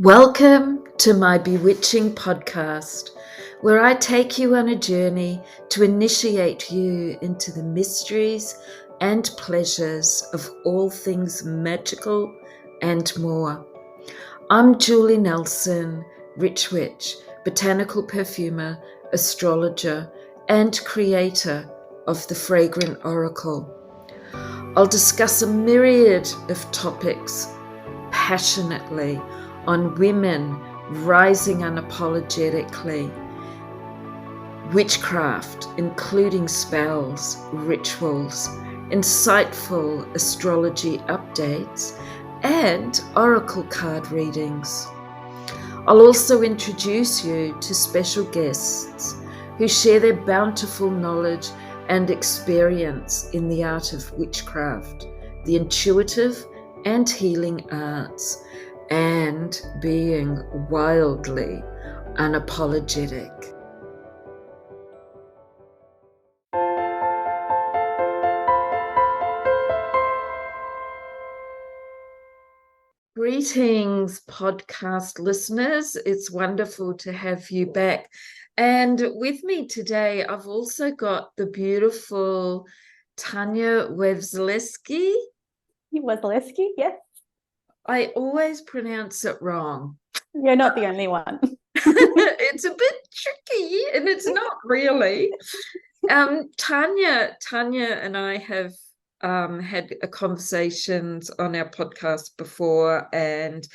Welcome to my bewitching podcast, where I take you on a journey to initiate you into the mysteries and pleasures of all things magical and more. I'm Julie Nelson, Rich Witch, botanical perfumer, astrologer, and creator of the Fragrant Oracle. I'll discuss a myriad of topics passionately on women rising unapologetically, witchcraft, including spells, rituals, insightful astrology updates, and oracle card readings. I'll also introduce you to special guests who share their bountiful knowledge and experience in the art of witchcraft, the intuitive and healing arts, and being wildly unapologetic. Greetings, podcast listeners. It's wonderful to have you back. And with me today, I've also got the beautiful Tanya Wasylewski. Wasylewski, yes. I always pronounce it wrong. You're not the only one. It's a bit tricky, and it's not really. Tanya and I have had conversations on our podcast before, and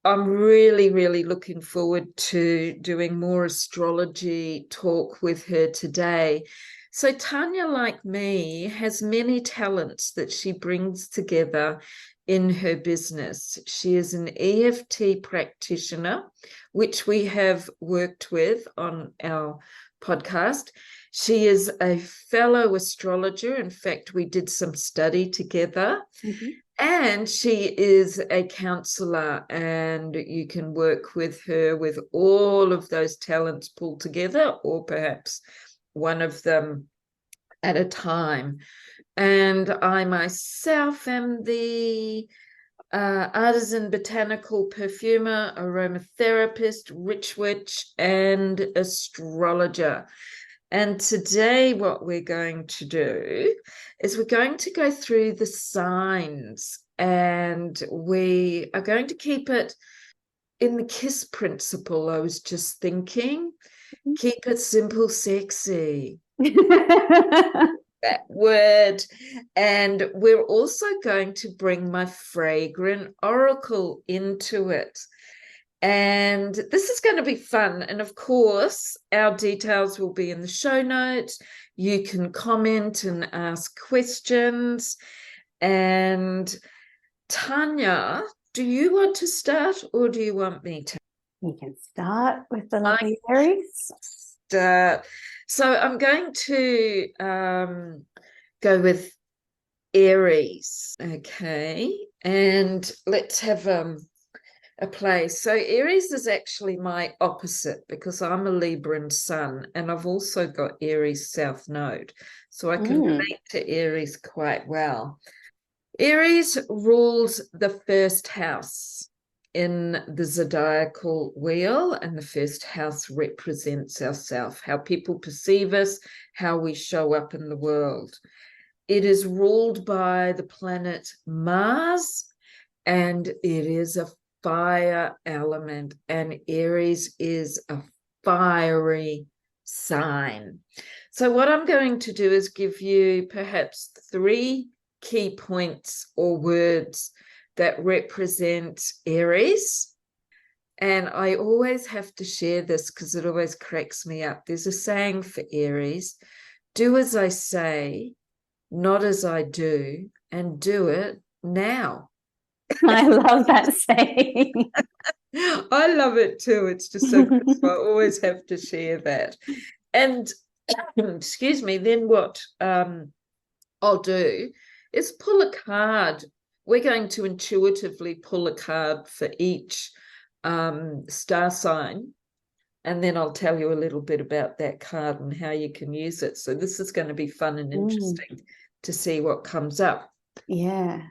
I'm really looking forward to doing more astrology talk with her today. So Tanya, like me, has many talents that she brings together in her business. She is an EFT practitioner, which we have worked with on our podcast. She is a fellow astrologer. In fact, we did some study together. Mm-hmm. And she is a counsellor, and you can work with her with all of those talents pulled together, or perhaps one of them at a time. And I myself am the artisan botanical perfumer, aromatherapist, rich witch, and astrologer. And today what we're going to do is we're going to go through the signs, and we are going to keep it in the KISS principle. I was just thinking, keep it simple, sexy. That word. And we're also going to bring my fragrant oracle into it. And this is going to be fun. And of course, our details will be in the show notes. You can comment and ask questions. And Tanya, do you want to start, or do you want me to? You can start with the lovely Aries. Start. So I'm going to go with Aries. Okay. And let's have a play. So Aries is actually my opposite, because I'm a Libra Sun, and I've also got Aries South Node, so I can relate to Aries quite well. Aries rules the first house in the zodiacal wheel, and the first house represents ourselves, how people perceive us, how we show up in the world. It is ruled by the planet Mars, and it is a fire element, and Aries is a fiery sign. So what I'm going to do is give you perhaps 3 key points or words that represent Aries. And I always have to share this because it always cracks me up. There's a saying for Aries: do as I say, not as I do, and do it now. I love that saying. I love it too. It's just so good. So I always have to share that. And excuse me, then what I'll do is pull a card. We're going to intuitively pull a card for each star sign, and then I'll tell you a little bit about that card and how you can use it. So this is going to be fun and interesting to see what comes up. Yeah.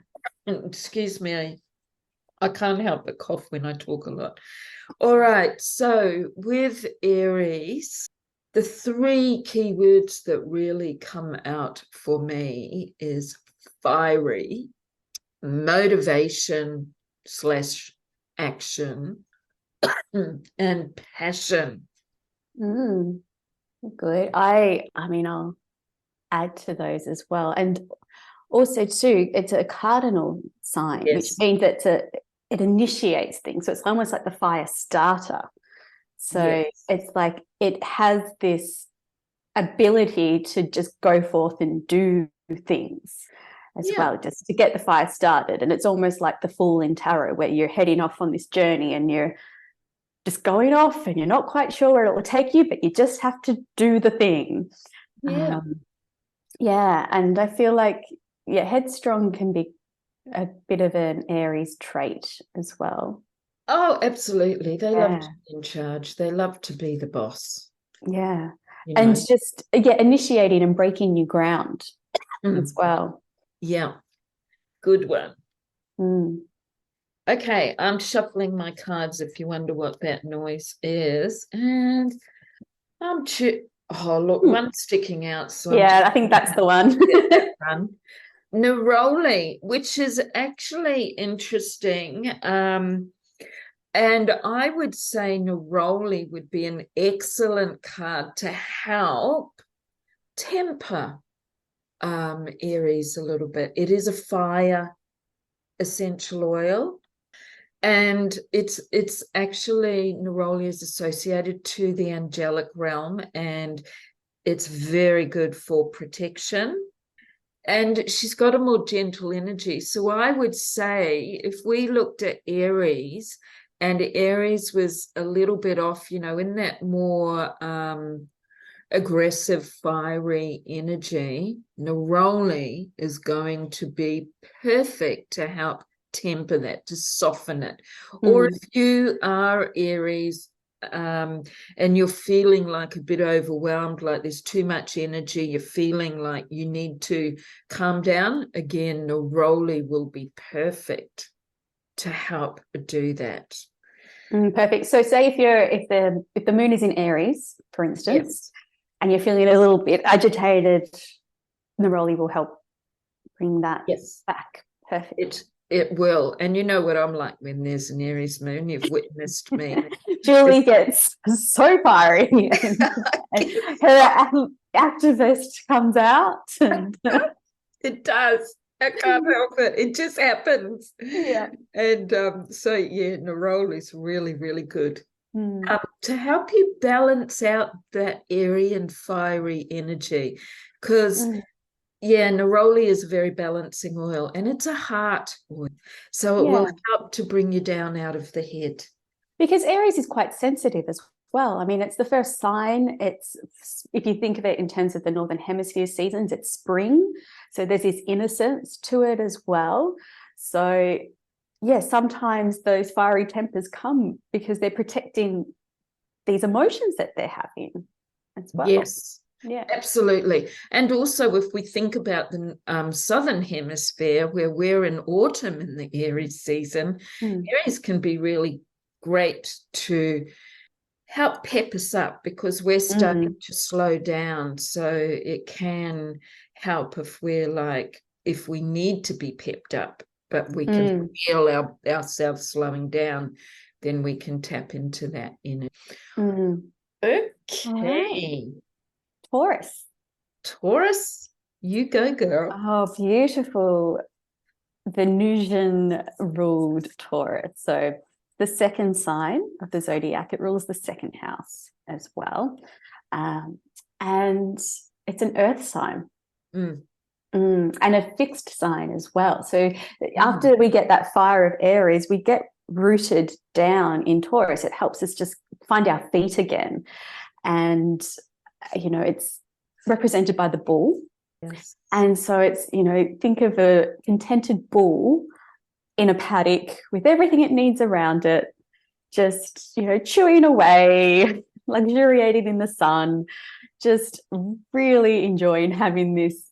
And excuse me, I can't help but cough when I talk a lot. All right. So with Aries, the three keywords that really come out for me is fiery, motivation / action, and passion. Good. I mean, I'll add to those as well. And also too, it's a cardinal sign, which Yes. means it initiates things. So it's almost like the fire starter. So Yes. it's like it has this ability to just go forth and do things as Yeah. well, just to get the fire started. And it's almost like the Fool in tarot, where you're heading off on this journey and you're just going off and you're not quite sure where it will take you, but you just have to do the thing. Yeah. Yeah. And I feel like, yeah, headstrong can be a bit of an Aries trait as well. Oh, absolutely. They love Yeah. to be in charge. They love to be the boss. Yeah. You And know? just, yeah, initiating and breaking new ground as well. Yeah. Good one. Mm. Okay, I'm shuffling my cards if you wonder what that noise is. And I'm oh, look, one's sticking out. So Yeah, I think that's the one. that one. Neroli, which is actually interesting. And I would say Neroli would be an excellent card to help temper Aries a little bit. It is a fire essential oil. And it's actually, neroli is associated to the angelic realm, and it's very good for protection. And she's got a more gentle energy. So I would say if we looked at Aries, and Aries was a little bit off, in that more aggressive, fiery energy, neroli is going to be perfect to help temper that, to soften it. Or if you are Aries and you're feeling like a bit overwhelmed, like there's too much energy, you're feeling like you need to calm down, again, neroli will be perfect to help do that. Perfect. So say if the moon is in Aries, for instance, Yes. and you're feeling a little bit agitated, neroli will help bring that back. Perfect. It will. And you know what I'm like when there's an Aries moon. You've witnessed me. Julie gets so fiery. Her activist comes out. And it does. I can't help it. It just happens. Yeah. And so, yeah, neroli is really, really good. To help you balance out that airy and fiery energy. Because yeah, neroli is a very balancing oil, and it's a heart oil. So it will help to bring you down out of the head. Because Aries is quite sensitive as well. I mean, it's the first sign. It's, if you think of it in terms of the Northern Hemisphere seasons, it's spring. So there's this innocence to it as well. So yeah, sometimes those fiery tempers come because they're protecting these emotions that they're having as well. Yes. Yeah, absolutely. And also, if we think about the southern hemisphere, where we're in autumn in the Aries season, Aries can be really great to help pep us up because we're starting to slow down. So it can help if if we need to be pepped up, but we can feel ourselves slowing down, then we can tap into that energy. Okay. Taurus, you go, girl. Oh, beautiful. Venusian ruled Taurus. So the second sign of the zodiac, it rules the second house as well. And it's an earth sign. And a fixed sign as well. So after we get that fire of Aries, we get rooted down in Taurus. It helps us just find our feet again. And, it's represented by the bull. Yes. And so it's, think of a contented bull in a paddock with everything it needs around it, just, chewing away, luxuriating in the sun, just really enjoying having this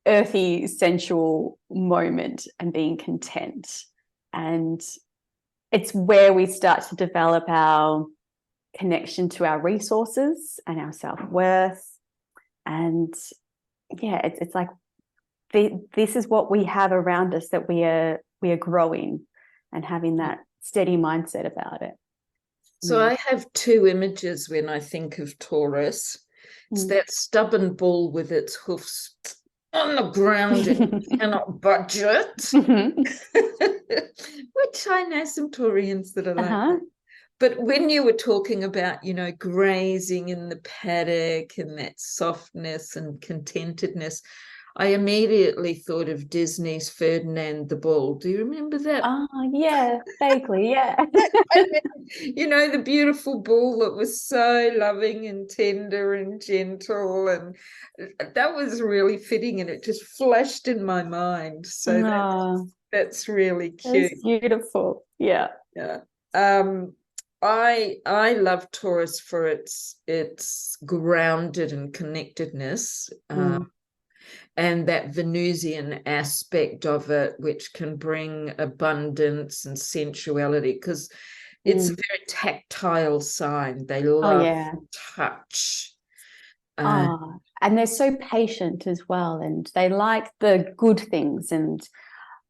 earthy, sensual moment and being content. And it's where we start to develop our connection to our resources and our self-worth. And yeah, it's like this is what we have around us, that we are growing and having that steady mindset about it. So I have two images when I think of Taurus. It's that stubborn bull with its hoofs on the ground and cannot budge it, which I know some Taurians that are like that. But when you were talking about, you know, grazing in the paddock and that softness and contentedness, I immediately thought of Disney's Ferdinand the Bull. Do you remember that? Oh, yeah, vaguely, yeah. You know, the beautiful bull that was so loving and tender and gentle, and that was really fitting, and it just flashed in my mind. So that's really cute. That's beautiful. Yeah. Yeah. I love Taurus for its grounded and connectedness, and that Venusian aspect of it, which can bring abundance and sensuality, because it's a very tactile sign. They love touch. And they're so patient as well, and they like the good things. And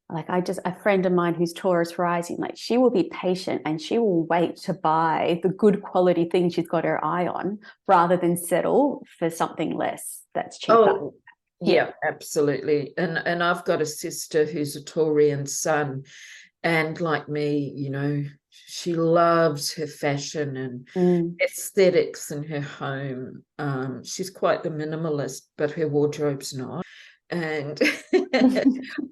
like, a friend of mine who's Taurus rising, like, she will be patient and she will wait to buy the good quality things she's got her eye on, rather than settle for something less that's cheaper. Oh, yeah, absolutely. And I've got a sister who's a Taurian sun, and like me, you know, she loves her fashion and aesthetics in her home. She's quite the minimalist, but her wardrobe's not. And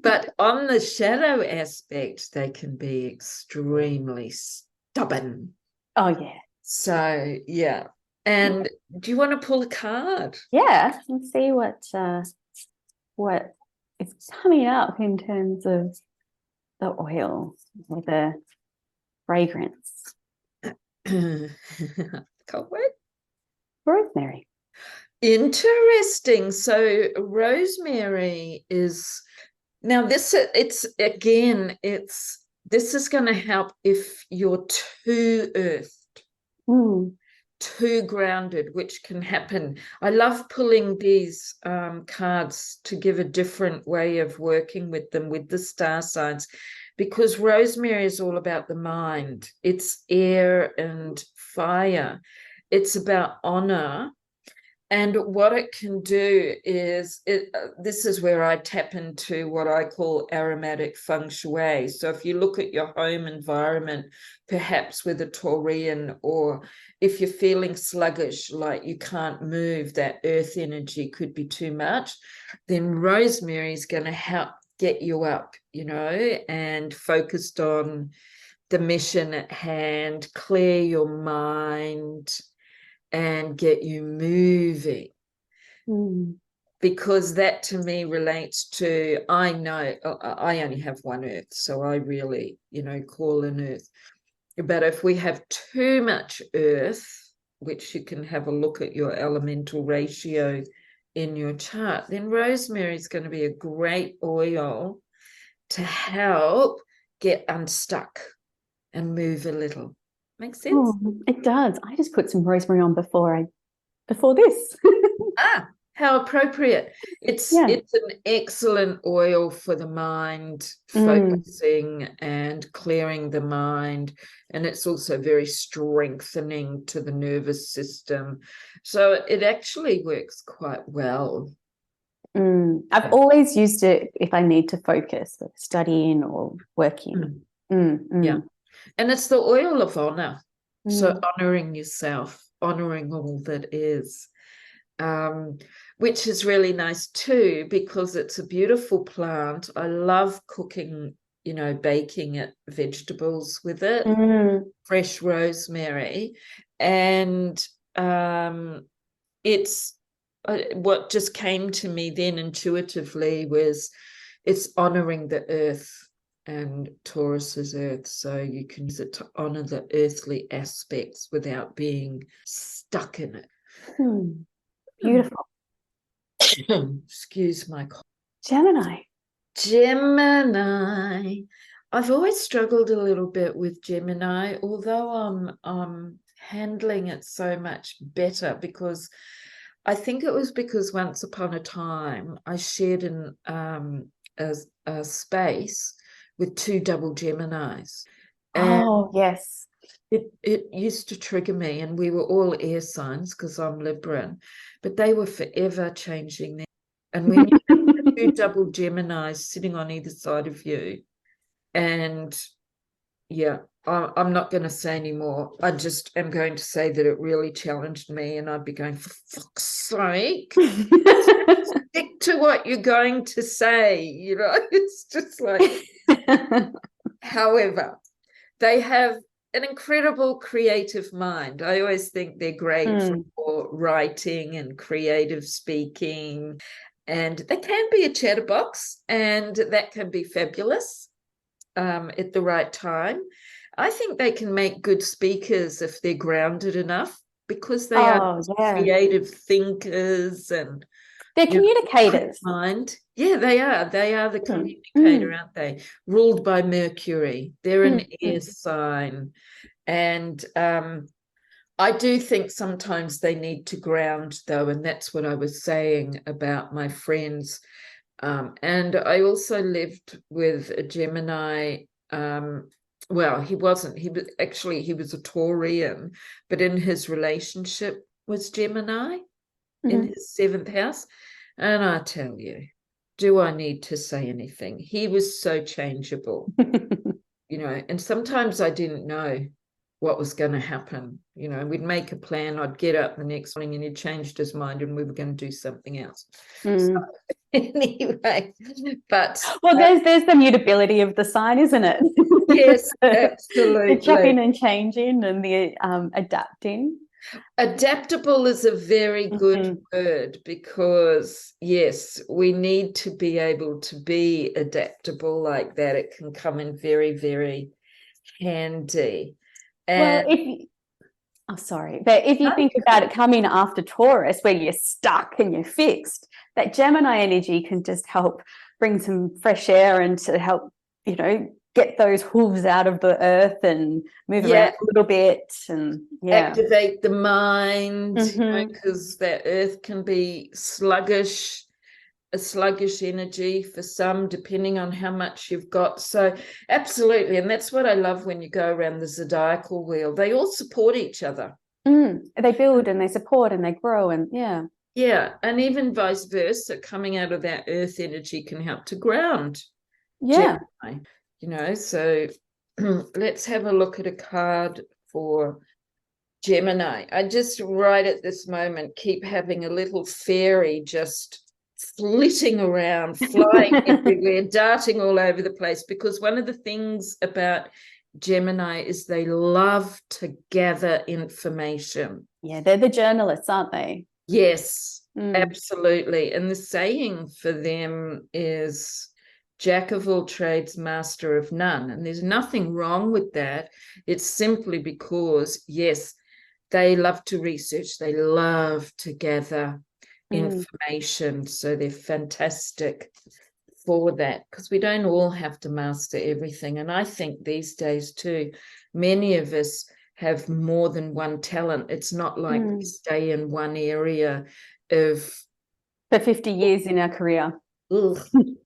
but on the shadow aspect, they can be extremely stubborn. Oh yeah. So yeah. And do you want to pull a card? Yeah, let's see what is coming up in terms of the oil or the fragrance. Can't wait. Rosemary. Interesting. So rosemary is now this is going to help if you're too earthed, too grounded, which can happen. I love pulling these cards to give a different way of working with them, with the star signs, because rosemary is all about the mind. It's air and fire. It's about honor. And what it can do is, this is where I tap into what I call aromatic feng shui. So if you look at your home environment, perhaps with a Taurian, or if you're feeling sluggish, like you can't move, that earth energy could be too much, then rosemary is going to help get you up, you know, and focused on the mission at hand, clear your mind, and get you moving. Because that to me relates to, I know I only have one earth, so I really, you know, call an earth. But if we have too much earth, which you can have a look at your elemental ratio in your chart, then rosemary is going to be a great oil to help get unstuck and move a little. Makes sense? Oh, it does. I just put some rosemary on before this. How appropriate. It's an excellent oil for the mind, focusing and clearing the mind. And it's also very strengthening to the nervous system. So it actually works quite well. I've always used it if I need to focus, like studying or working. Yeah. And it's the oil of honor. So honoring yourself, honoring all that is, which is really nice too, because it's a beautiful plant. I love cooking, you know, baking it, vegetables with it, fresh rosemary. And it's what just came to me then intuitively was it's honoring the earth. And Taurus is earth, so you can use it to honor the earthly aspects without being stuck in it. Beautiful. Excuse my cough. Gemini. I've always struggled a little bit with Gemini, although I'm handling it so much better, because I think it was because once upon a time I shared a space with two double Geminis. And Oh, yes. it used to trigger me, and we were all air signs because I'm Libran, but they were forever changing them. And when you have two double Geminis sitting on either side of you, and yeah, I'm not going to say anymore. I just am going to say that it really challenged me, and I'd be going, for fuck's sake, stick to what you're going to say. It's just like, however, they have an incredible creative mind. I always think they're great for writing and creative speaking, and they can be a chatterbox, and that can be fabulous at the right time. I think they can make good speakers if they're grounded enough, because they are creative thinkers, and they're communicators. Mind. Yeah, they are. They are the communicator, aren't they? Ruled by Mercury. They're an air sign. And I do think sometimes they need to ground, though, and that's what I was saying about my friends. And I also lived with a Gemini. Well, he wasn't. He was a Taurian, but in his relationship was Gemini in his 7th house. And I tell you, do I need to say anything? He was so changeable, and sometimes I didn't know what was going to happen. We'd make a plan. I'd get up the next morning and he'd changed his mind and we were going to do something else. So, anyway, but there's the mutability of the sign, isn't it? Yes, absolutely. The chopping and changing and the adapting. Adaptable is a very good word, because yes, we need to be able to be adaptable like that. It can come in very, very handy. And but if you think about it coming after Taurus, where you're stuck and you're fixed, that Gemini energy can just help bring some fresh air and to help, get those hooves out of the earth and move around a little bit, and activate the mind, because that earth can be sluggish, a sluggish energy for some, depending on how much you've got. So absolutely. And that's what I love when you go around the zodiacal wheel. They all support each other. They build and they support and they grow, and yeah, and even vice versa, coming out of that earth energy can help to ground Gemini. So let's have a look at a card for Gemini. I just right at this moment keep having a little fairy just flitting around, flying everywhere, darting all over the place, because one of the things about Gemini is they love to gather information. Yeah, they're the journalists, aren't they? Yes, absolutely. And the saying for them is Jack of all trades, master of none. And there's nothing wrong with that. It's simply because, yes, they love to research. They love to gather information. So they're fantastic for that, because we don't all have to master everything. And I think these days too, many of us have more than one talent. It's not like we stay in one area for 50 years in our career. Ugh,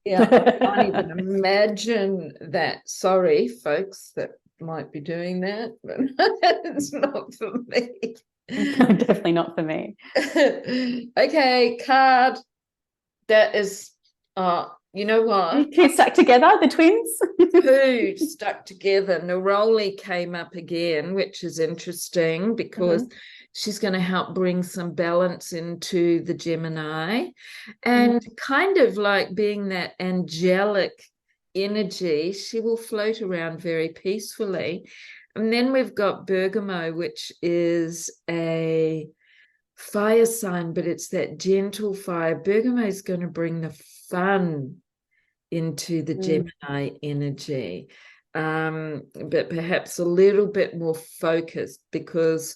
yeah, I can't even imagine that. Sorry, folks that might be doing that, but it's not for me. Definitely not for me. Okay, card. That is, you know what? Who stuck together? The twins? Who stuck together? Neroli came up again, which is interesting, because she's going to help bring some balance into the Gemini, and kind of like being that angelic energy, she will float around very peacefully. And then we've got Bergamo, which is a fire sign, but it's that gentle fire. Bergamo is going to bring the fun into the Gemini energy, but perhaps a little bit more focused, because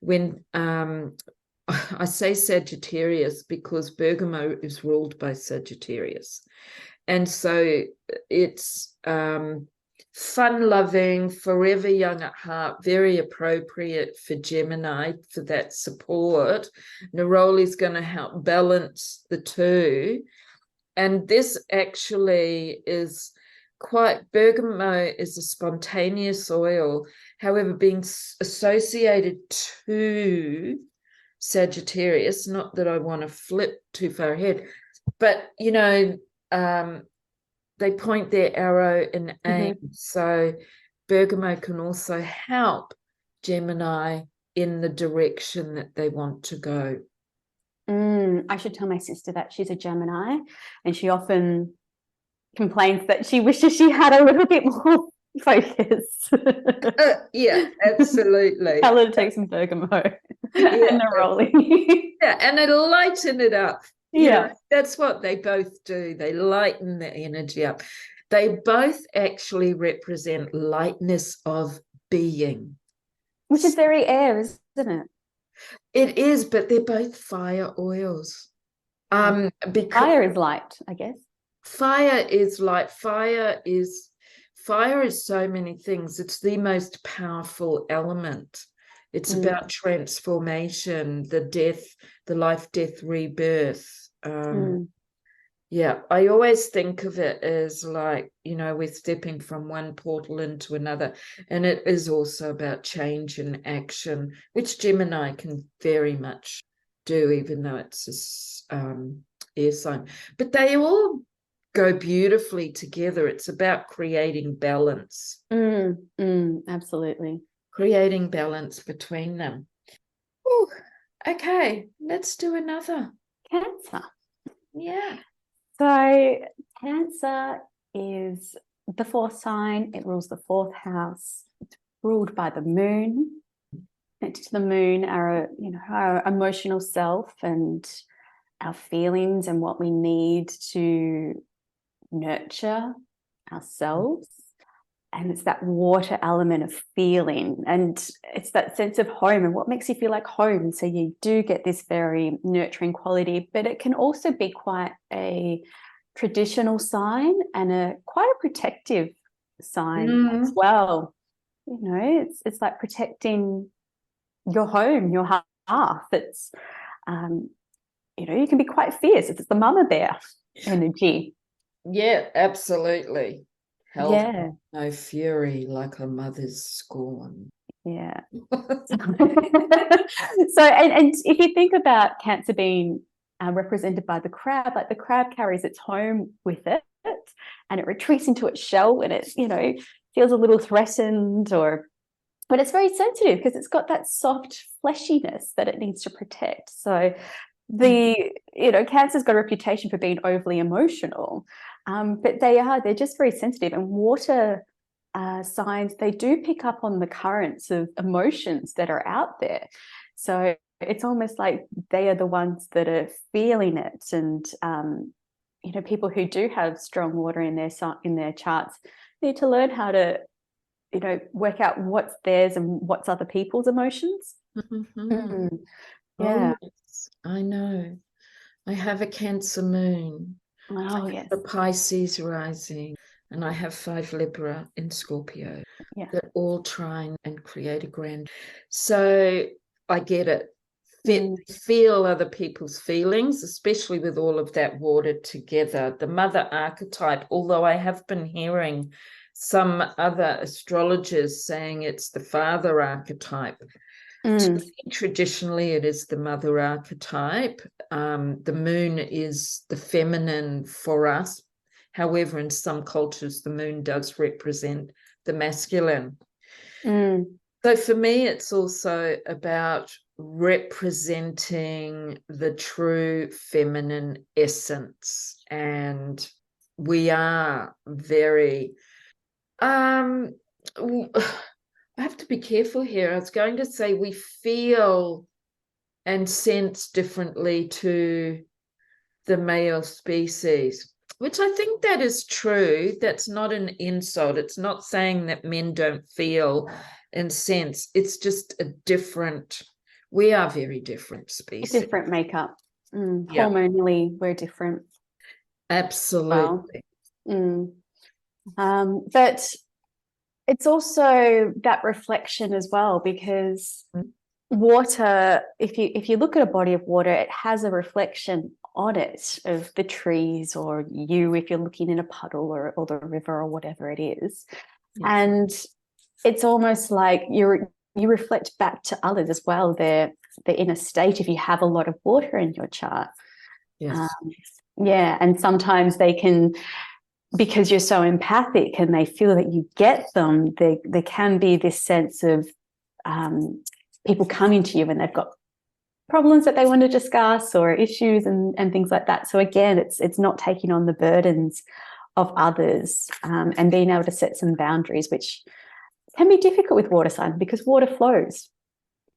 when I say Sagittarius, because Bergamo is ruled by Sagittarius, and so it's fun-loving, forever young at heart, very appropriate for Gemini for that support. Neroli is going to help balance the two. And this actually is quite, bergamot is a spontaneous oil, however, being associated to Sagittarius, not that I want to flip too far ahead, but, you know, they point their arrow and aim. So bergamot can also help Gemini in the direction that they want to go. I should tell my sister that. She's a Gemini, and she often complains that she wishes she had a little bit more focus. Yeah, absolutely. Tell her to take some bergamot Yeah, and neroli. Yeah, and it'll lighten it up. You Yeah, know, that's what they both do. They lighten the energy up. They both actually represent lightness of being, which is very air, isn't it? It is, but they're both fire oils. Because fire is light, I guess. Fire is light. Fire is so many things. It's the most powerful element. It's about transformation, the death, the life, death, rebirth. Yeah, I always think of it as like, you know, we're stepping from one portal into another. And it is also about change and action, which Gemini can very much do, even though it's a air sign. But they all go beautifully together. It's about creating balance. Absolutely. Creating balance between them. Ooh, okay, let's do another. Cancer. Yeah. So Cancer is the fourth sign. It rules the fourth house. It's ruled by the moon. Connected to the moon are, you know, our emotional self and our feelings and what we need to nurture ourselves. And it's that water element of feeling, and it's that sense of home and what makes you feel like home. So you do get this very nurturing quality, but it can also be quite a traditional sign and quite a protective sign as well. You know, it's like protecting your home, your hearth. It's, you know, you can be quite fierce. It's the mama bear energy. Yeah, absolutely. Hell, Yeah. no fury like a mother's scorn. Yeah. So, and if you think about Cancer being represented by the crab, like the crab carries its home with it, and it retreats into its shell when it, you know, feels a little threatened, but it's very sensitive because it's got that soft fleshiness that it needs to protect. So you know, Cancer's got a reputation for being overly emotional, but they're just very sensitive. And water signs, they do pick up on the currents of emotions that are out there. So it's almost like they are the ones that are feeling it. And you know, people who do have strong water in their charts need to learn how to, you know, work out what's theirs and what's other people's emotions. Yeah. Oh, yes, I know. I have a Cancer moon. Oh, yes. The Pisces rising, and I have 5 Libra in Scorpio. Yeah. That all trine and create a grand. So I get it. Feel other people's feelings, especially with all of that water together. The mother archetype, although I have been hearing some other astrologers saying it's the father archetype. Traditionally, it is the mother archetype. The moon is the feminine for us. However, in some cultures, the moon does represent the masculine. So for me, it's also about representing the true feminine essence. And we are very... I have to be careful here. I was going to say we feel and sense differently to the male species, which I think that is true. That's not an insult. It's not saying that men don't feel and sense. It's just a different... We are very different species. A different makeup. Yeah. Hormonally, we're different. Absolutely. Well. But it's also that reflection as well, because water, if you look at a body of water, it has a reflection on it of the trees, or you if you're looking in a puddle, or the river, or whatever it is. Yes. And it's almost like you reflect back to others as well, their inner state, if you have a lot of water in your chart. Yes. Yeah, and sometimes they can, because you're so empathic and they feel that you get them, there can be this sense of people coming to you when they've got problems that they want to discuss, or issues and things like that. So again, it's not taking on the burdens of others, and being able to set some boundaries, which can be difficult with water signs because water flows.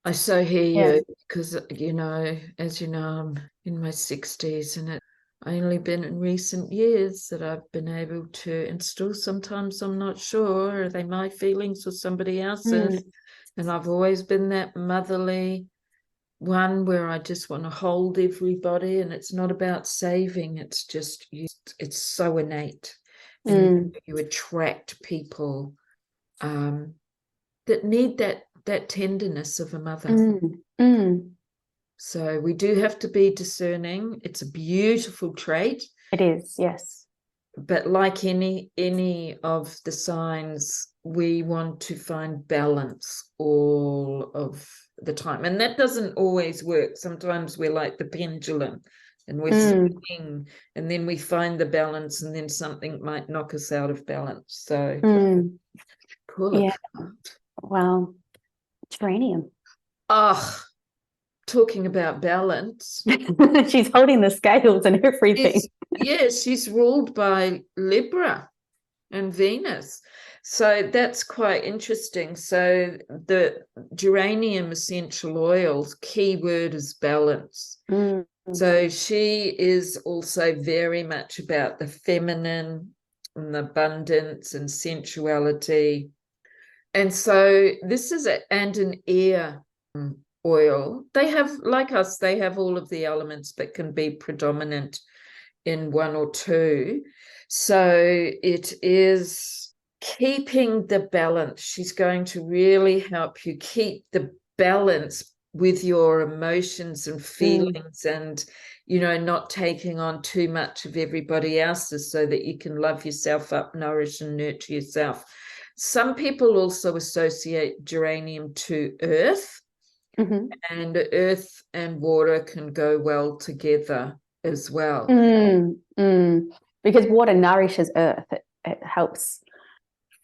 I so hear you, because, as you know, I'm in my 60s, and it's only been in recent years that I've been able to, and still sometimes I'm not sure, are they my feelings or somebody else's? And I've always been that motherly one where I just want to hold everybody, and it's not about saving, it's just, it's so innate. And you attract people that need that tenderness of a mother. So we do have to be discerning. It's a beautiful trait. It is, yes. But like any of the signs, we want to find balance all of the time. And that doesn't always work. Sometimes we're like the pendulum, and we're swinging, and then we find the balance, and then something might knock us out of balance. So pull it. Well, geranium. Oh, talking about balance. She's holding the scales and everything. She's ruled by Libra and Venus. So that's quite interesting. So the geranium essential oils, key word is balance. So she is also very much about the feminine and abundance and sensuality. And so this is an air oil. They have, like us, they have all of the elements, but can be predominant in one or two. So it is keeping the balance. She's going to really help you keep the balance with your emotions and feelings, and not taking on too much of everybody else's, so that you can love yourself up, nourish and nurture yourself. Some people also associate geranium to earth, and earth and water can go well together as well. Because water nourishes earth. It helps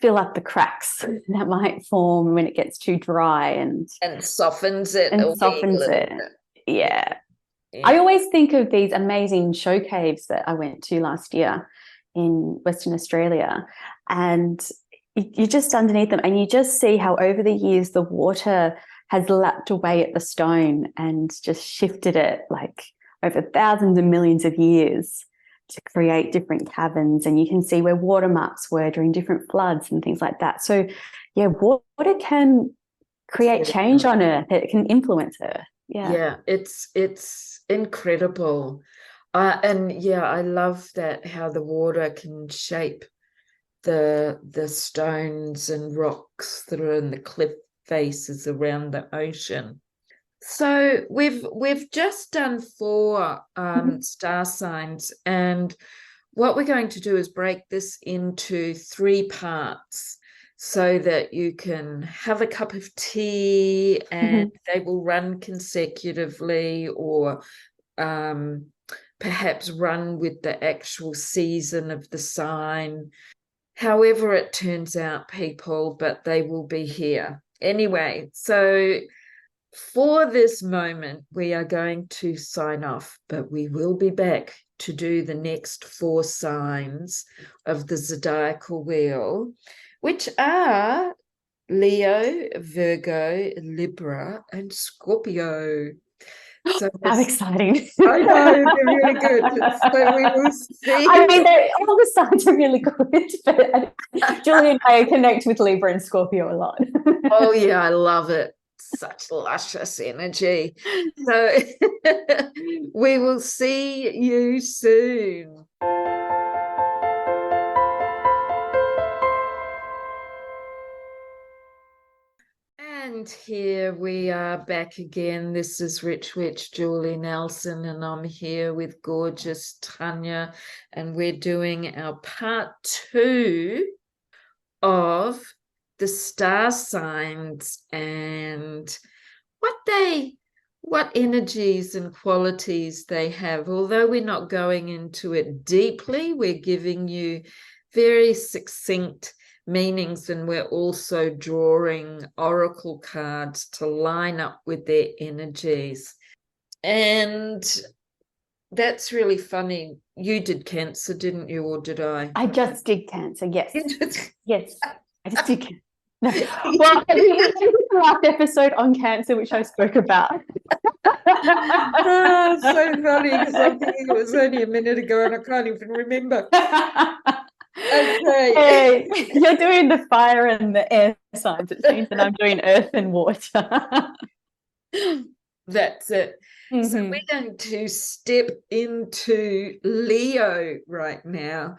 fill up the cracks that might form when it gets too dry, and softens it. Yeah. I always think of these amazing show caves that I went to last year in Western Australia, and you're just underneath them, and you just see how over the years the water has lapped away at the stone and just shifted it, like over thousands and millions of years, to create different caverns. And you can see where watermarks were during different floods and things like that. So water can create change on earth. It can influence earth. It's incredible. I love that, how the water can shape the stones and rocks that are in the cliff faces around the ocean. So we've just done 4 star signs, and what we're going to do is break this into 3 parts, so that you can have a cup of tea, and they will run consecutively, or perhaps run with the actual season of the sign. However it turns out, people, but they will be here. Anyway, so for this moment, we are going to sign off, but we will be back to do the next 4 signs of the zodiacal wheel, which are Leo, Virgo, Libra, and Scorpio. So how exciting. I know, they're really good. So we will see. I mean, all the signs are really good, but Julie and I connect with Libra and Scorpio a lot. Oh yeah, I love it. Such luscious energy. So we will see you soon. And here we are back again. This is Rich Witch Julie Nelson, and I'm here with gorgeous Tanya, and we're doing our part 2 of the star signs and what energies and qualities they have. Although we're not going into it deeply, we're giving you very succinct meanings, and we're also drawing oracle cards to line up with their energies. And that's really funny. You did Cancer, didn't you, or did I? I just did Cancer, yes. Yes, I just did Cancer. No. Well, the last episode on Cancer, which I spoke about. Oh, so funny, because I'm thinking it was only a minute ago and I can't even remember. Okay. Hey, you're doing the fire and the air signs. It seems that I'm doing earth and water. That's it. Mm-hmm. So we're going to step into Leo right now.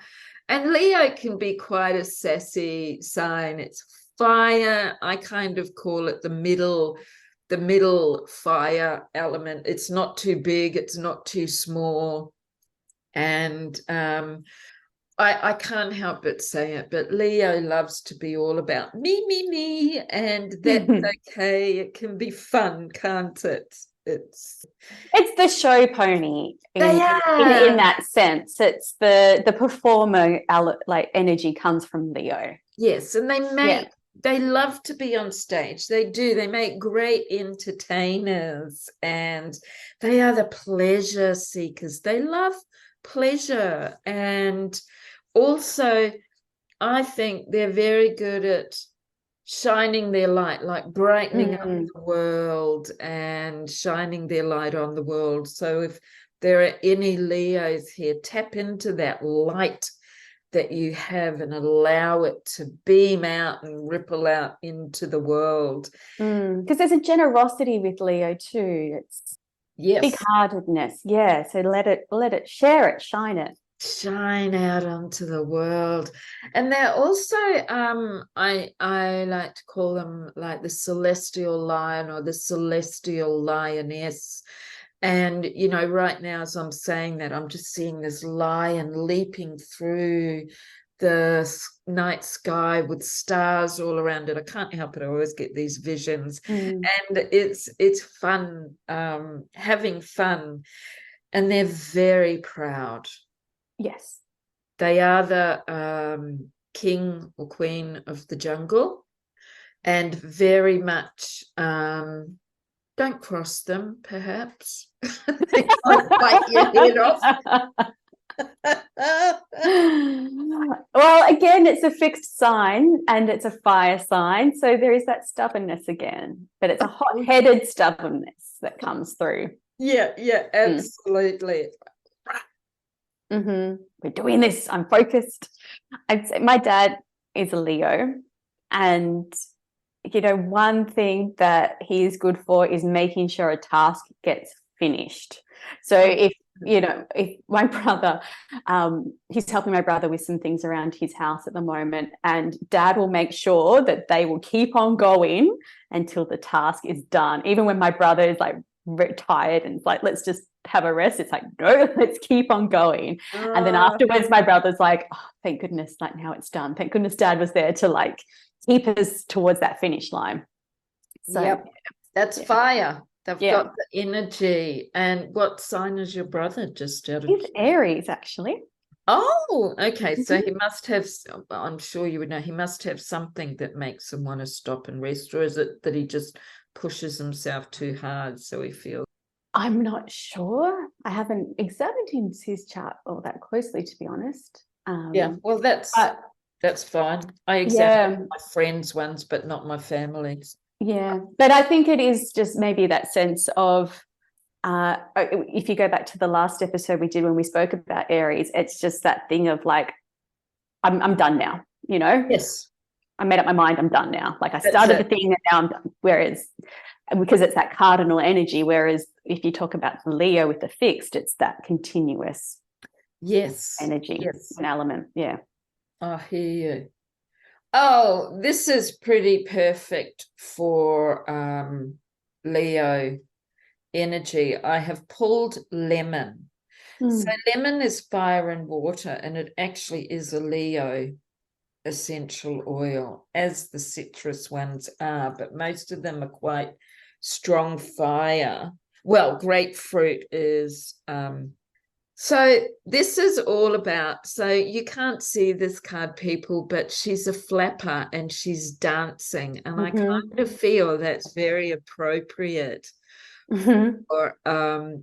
And Leo can be quite a sassy sign. It's fire. I kind of call it the middle fire element. It's not too big, it's not too small. And I can't help but say it, but Leo loves to be all about me, and that's okay. It can be fun, can't it? It's the show pony in that sense. It's the performer like energy comes from Leo. Yes, and they love to be on stage. They do. They make great entertainers, and they are the pleasure seekers. They love pleasure, and also I think they're very good at shining their light, like brightening up the world and shining their light on the world. So if there are any Leos here, tap into that light that you have and allow it to beam out and ripple out into the world. Because there's a generosity with Leo too. It's big-heartedness. Yeah. So let it share it, shine out onto the world. And they're also I like to call them like the celestial lion or the celestial lioness. And you know, right now as I'm saying that, I'm just seeing this lion leaping through the night sky with stars all around it. I can't help it, I always get these visions. And it's fun, having fun. And they're very proud. Yes. They are the king or queen of the jungle, and very much don't cross them, perhaps. They might bite your head off. Well, again, it's a fixed sign and it's a fire sign. So there is that stubbornness again, but it's a hot-headed stubbornness that comes through. Yeah, absolutely. We're doing this. I'm focused. I'd say my dad is a Leo, and you know, one thing that he is good for is making sure a task gets finished. So if my brother, he's helping my brother with some things around his house at the moment, and Dad will make sure that they will keep on going until the task is done. Even when my brother is like tired and it's like, let's just have a rest, it's like, no, let's keep on going. And then afterwards my brother's like, oh, thank goodness, like now it's done, thank goodness Dad was there to like keep us towards that finish line. So that's fire. They've got the energy. And what sign is your brother, just out of... He's Aries, actually. Oh, okay. So he must have, I'm sure you would know, he must have something that makes him want to stop and rest, or is it that he just pushes himself too hard so he feels... I'm not sure. I haven't examined his chart all that closely, to be honest. Well, that's fine. I examined my friends' ones, but not my family's. Yeah, but I think it is just maybe that sense of, if you go back to the last episode we did when we spoke about Aries, it's just that thing of like, I'm done now, you know? Yes. I made up my mind, I'm done now. Like I started the thing and now I'm done. Whereas, because it's that cardinal energy, whereas if you talk about the Leo with the fixed, it's that continuous energy, an element. Yeah. I hear you. Oh, this is pretty perfect for Leo energy. I have pulled lemon. So lemon is fire and water, and it actually is a Leo essential oil, as the citrus ones are, but most of them are quite strong fire. Well, grapefruit is so this is all about, so you can't see this card, people, but she's a flapper and she's dancing, and I kind of feel that's very appropriate for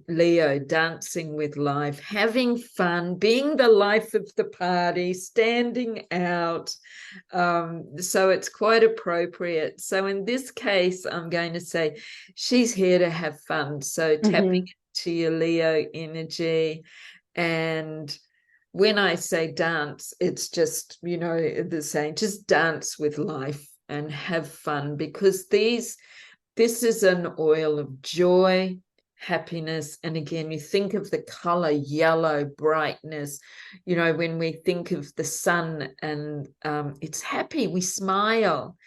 Leo, dancing with life, having fun, being the life of the party, standing out. So it's quite appropriate. So in this case, I'm going to say she's here to have fun. So tapping into your Leo energy. And when I say dance, it's just, you know, the saying, just dance with life and have fun, because this is an oil of joy, happiness. And again, you think of the color yellow, brightness, you know, when we think of the sun, and it's happy, we smile.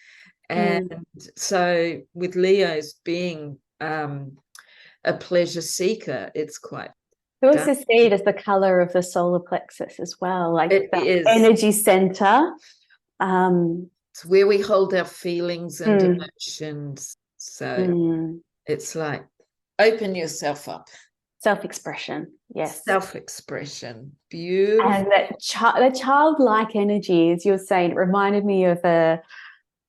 And so with Leo's being a pleasure seeker, it's quite. You also see it as the color of the solar plexus as well, like it that is. energy center. It's where we hold our feelings and emotions. So it's like, open yourself up. Self-expression, yes. Self-expression, beautiful. And that childlike energy, as you were saying, it reminded me of an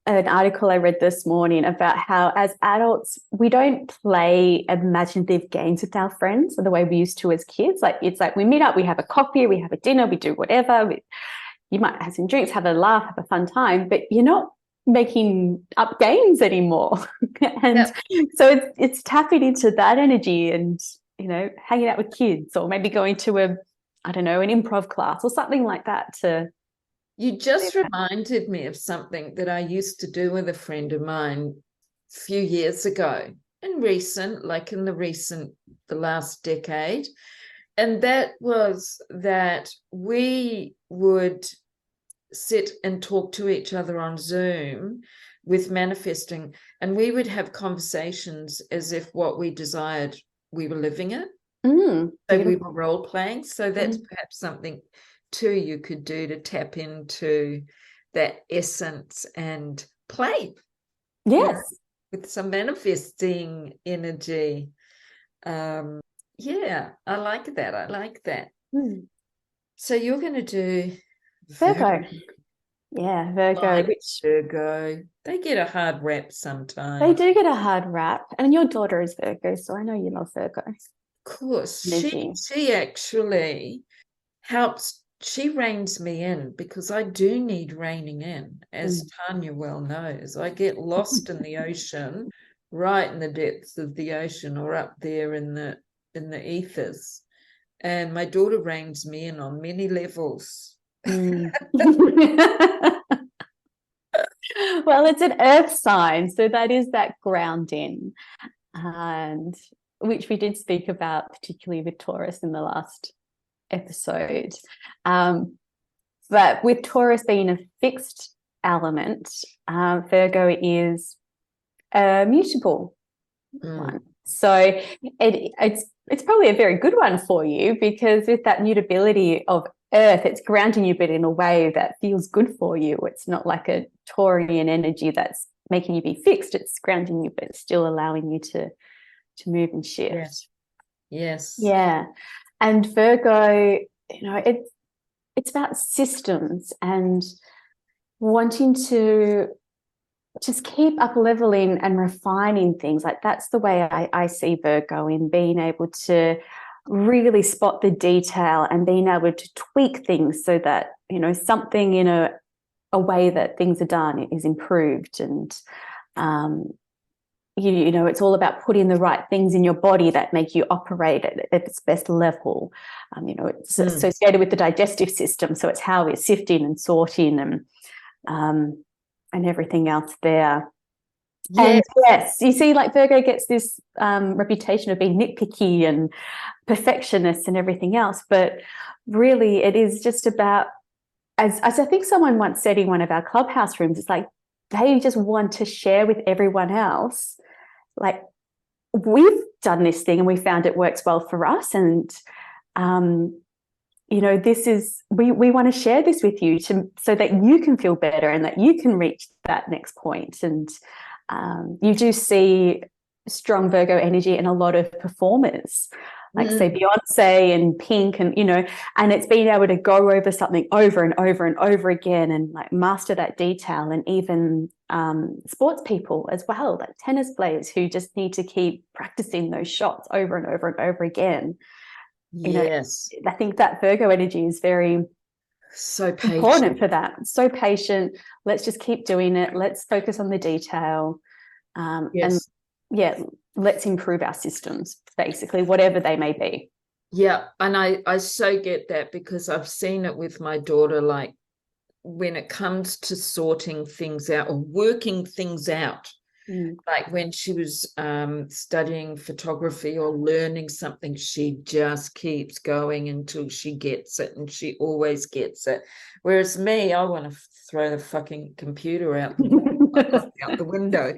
article I read this morning about how as adults, we don't play imaginative games with our friends the way we used to as kids. Like, it's like we meet up, we have a coffee, we have a dinner, we do whatever. You might have some drinks, have a laugh, have a fun time, but you're not making up games anymore. And so it's tapping into that energy and, you know, hanging out with kids, or maybe going to an improv class or something like that. You just reminded me of something that I used to do with a friend of mine a few years ago, and the last decade. And that was that we would sit and talk to each other on Zoom with manifesting, and we would have conversations as if what we desired, we were living it. So we were role playing. So that's perhaps something too you could do to tap into that essence and play. Yes. You know, with some manifesting energy. Yeah, I like that. So you're going to do Virgo. Yeah, Virgo. Virgo. They get a hard rap sometimes. They do get a hard rap. And your daughter is Virgo, so I know you love Virgo. Of course. She actually helps. She reins me in, because I do need reining in, as Tanya well knows. I get lost in the ocean, right in the depths of the ocean, or up there in the ethers. And my daughter reins me in on many levels. Well, it's an earth sign, so that is that grounding, and which we did speak about, particularly with Taurus in the last episode. But with Taurus being a fixed element, Virgo is a mutable one. So it's probably a very good one for you, because with that mutability of Earth, it's grounding you, but in a way that feels good for you. It's not like a Taurian energy that's making you be fixed. It's grounding you, but still allowing you to move and shift. Yes. Yeah. And Virgo, you know, it's about systems and wanting to just keep up leveling and refining things. Like, that's the way I see Virgo, in being able to really spot the detail and being able to tweak things so that, you know, something in a way that things are done is improved. And you know, it's all about putting the right things in your body that make you operate at its best level. You know, it's associated with the digestive system, so it's how we're sifting and sorting and everything else there. Yes. And yes, you see, like, Virgo gets this reputation of being nitpicky and perfectionist and everything else, but really it is just about as I think someone once said in one of our clubhouse rooms, it's like they just want to share with everyone else, like, we've done this thing and we found it works well for us, and you know, this is, we want to share this with you so that you can feel better and that you can reach that next point. And you do see strong Virgo energy in a lot of performers, like say Beyonce and Pink, and, you know, and it's being able to go over something over and over and over again and like master that detail. And even sports people as well, like tennis players who just need to keep practicing those shots over and over and over again. You know, I think that Virgo energy is very so patient. Important for that. So patient. Let's just keep doing it. Let's focus on the detail. And yeah, let's improve our systems, basically, whatever they may be. Yeah. And I so get that, because I've seen it with my daughter, like when it comes to sorting things out or working things out. Like when she was studying photography or learning something, she just keeps going until she gets it, and she always gets it. Whereas me, I want to throw the fucking computer out the window.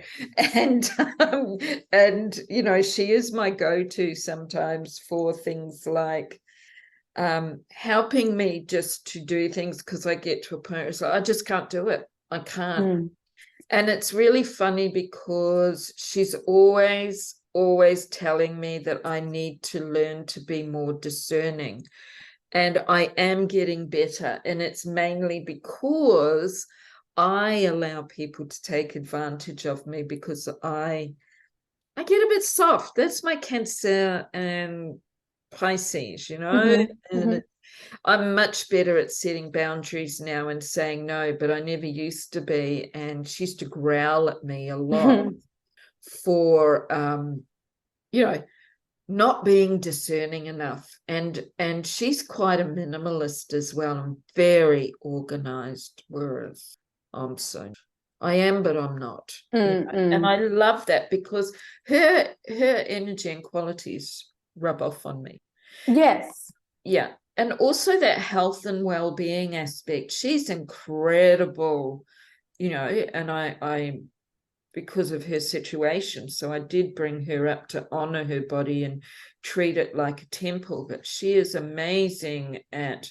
And you know, she is my go-to sometimes for things like helping me just to do things, because I get to a point where it's like, I just can't do it. I can't. And it's really funny because she's always telling me that I need to learn to be more discerning. And I am getting better. And it's mainly because I allow people to take advantage of me, because I get a bit soft. That's my Cancer and Pisces, you know. And I'm much better at setting boundaries now and saying no, but I never used to be. And she used to growl at me a lot for, you know, not being discerning enough. And she's quite a minimalist as well, and very organized, whereas I am, but I'm not. And I love that, because her energy and qualities rub off on me. Yes. Yeah. And also that health and well-being aspect. She's incredible, you know, and I because of her situation, so I did bring her up to honor her body and treat it like a temple. But she is amazing at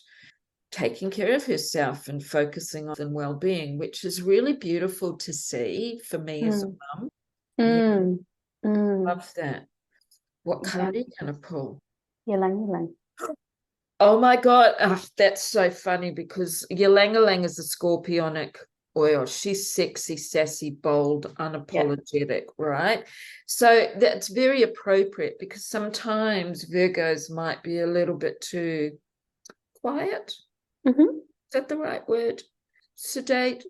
taking care of herself and focusing on well-being, which is really beautiful to see for me as a mum. Love that. What card are you going to pull? Ylang. Oh my God, that's so funny, because Ylang is a scorpionic oil. She's sexy, sassy, bold, unapologetic, right? So that's very appropriate, because sometimes Virgos might be a little bit too quiet. Is that the right word? Sedate?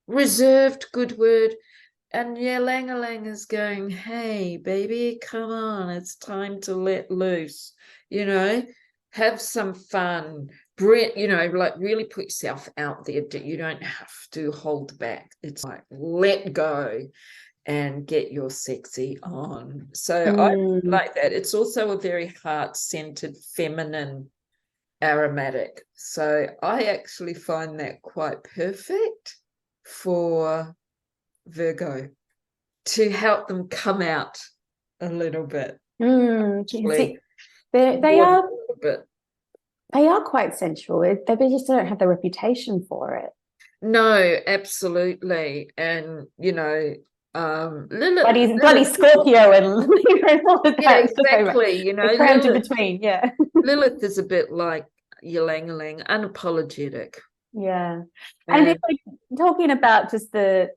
Reserved, good word. And Ylang is going, hey, baby, come on, it's time to let loose, you know. Have some fun, you know, like really put yourself out there. You don't have to hold back. It's like, let go and get your sexy on. So I like that. It's also a very heart-centered, feminine aromatic. So I actually find that quite perfect for Virgo, to help them come out a little bit. They are quite sensual. They just don't have the reputation for it. No, absolutely. And you know, Lilith, bloody Scorpio and Libra and all of that. Yeah, exactly. You know, crammed in between. Yeah. Lilith is a bit like Ylang, unapologetic. Yeah. And if we're talking about just the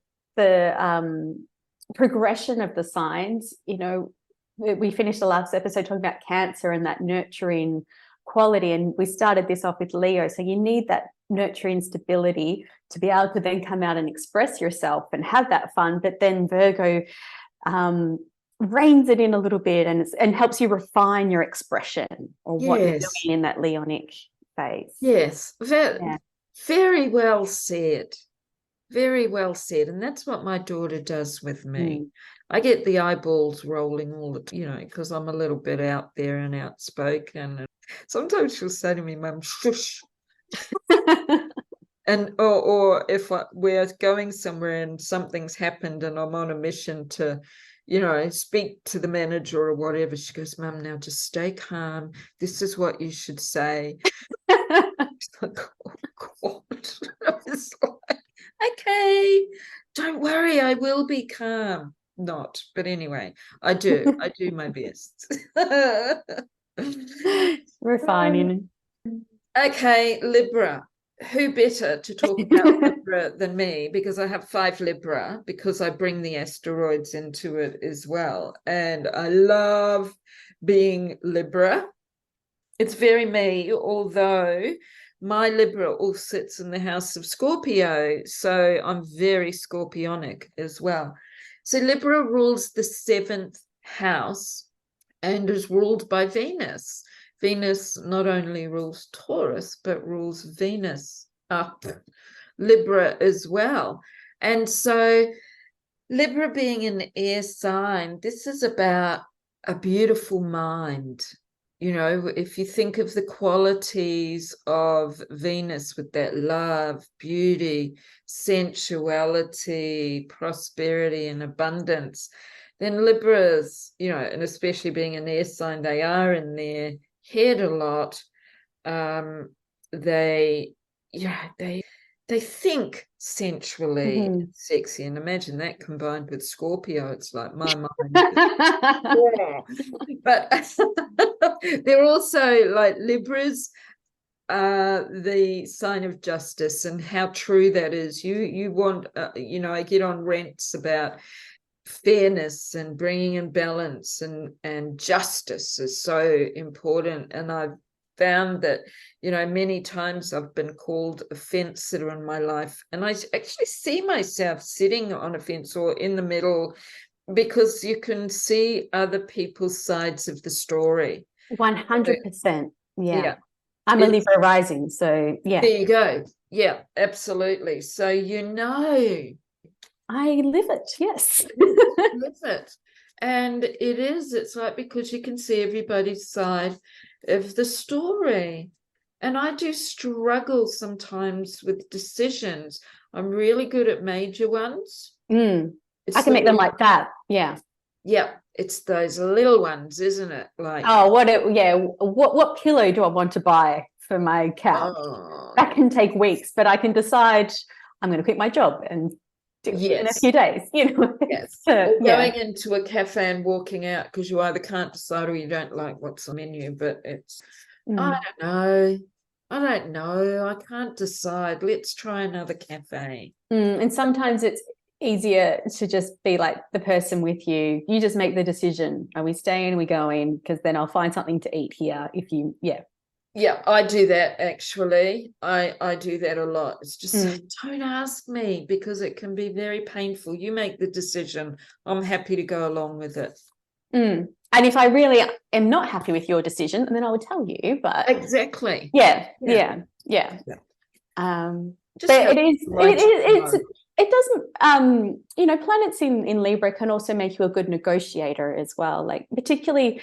progression of the signs, you know, we finished the last episode talking about Cancer and that nurturing quality, and we started this off with Leo. So you need that nurturing stability to be able to then come out and express yourself and have that fun. But then Virgo reins it in a little bit and helps you refine your expression or what you're doing in that Leonic phase. Yes, very well said. Very well said. And that's what my daughter does with me. I get the eyeballs rolling all the time, you know, because I'm a little bit out there and outspoken. And sometimes she'll say to me, Mum, shush, And or if we're going somewhere and something's happened and I'm on a mission to, speak to the manager or whatever, she goes, Mum, now just stay calm. This is what you should say. It's like, oh God. I was like, okay, don't worry, I will be calm. Not, but anyway, I do my best. Refining. Okay, Libra. Who better to talk about Libra than me? Because I have 5 Libra, because I bring the asteroids into it as well. And I love being Libra. It's very me, although my Libra all sits in the house of Scorpio. So I'm very Scorpionic as well. So Libra rules the 7th house and is ruled by Venus. Venus not only rules Taurus, but rules Venus up Libra as well. And so Libra being an air sign, this is about a beautiful mind. If you think of the qualities of Venus with that love, beauty, sensuality, prosperity, and abundance, then Libras, and especially being an air sign, they are in their head a lot. They think sensually and sexy, and imagine that combined with Scorpio. It's like my mind. Yeah. But they're also like Libras, the sign of justice, and how true that is. You want, I get on rants about fairness and bringing in balance, and justice is so important. And I've found that, many times I've been called a fence sitter in my life, and I actually see myself sitting on a fence or in the middle, because you can see other people's sides of the story. 100%. Yeah. I'm a Libra rising, so yeah. There you go. Yeah, absolutely. So I live it, yes. live it. And it's like, because you can see everybody's side of the story. And I do struggle sometimes with decisions. I'm really good at major ones. I can make them like that. Yeah. Yeah, it's those little ones, isn't it? Like, what pillow do I want to buy for my cat? That can take weeks, but I can decide I'm going to quit my job and do it in a few days. Yes. Going into a cafe and walking out because you either can't decide or you don't like what's on the menu. But it's, I don't know. I can't decide. Let's try another cafe. And sometimes it's easier to just be like the person with you. You just make the decision. Are we staying? Are we going? Because then I'll find something to eat here. Yeah, I do that actually. I do that a lot. It's just don't ask me, because it can be very painful. You make the decision. I'm happy to go along with it. And if I really am not happy with your decision, then I would tell you. But exactly. Yeah. But it doesn't, planets in Libra can also make you a good negotiator as well. Like, particularly,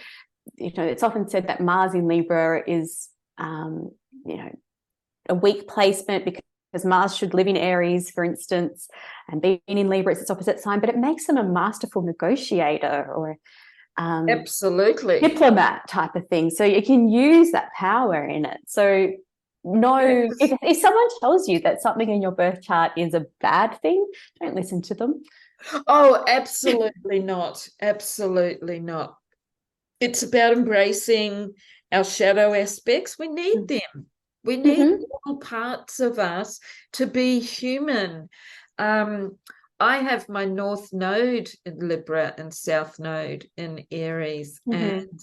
it's often said that Mars in Libra is, a weak placement, because Mars should live in Aries, for instance, and being in Libra, it's its opposite sign, but it makes them a masterful negotiator or absolutely diplomat type of thing. So you can use that power in it. So if someone tells you that something in your birth chart is a bad thing, don't listen to them. Oh, absolutely not. Absolutely not. It's about embracing our shadow aspects. We need them. We need all parts of us to be human. I have my North Node in Libra and South Node in Aries, and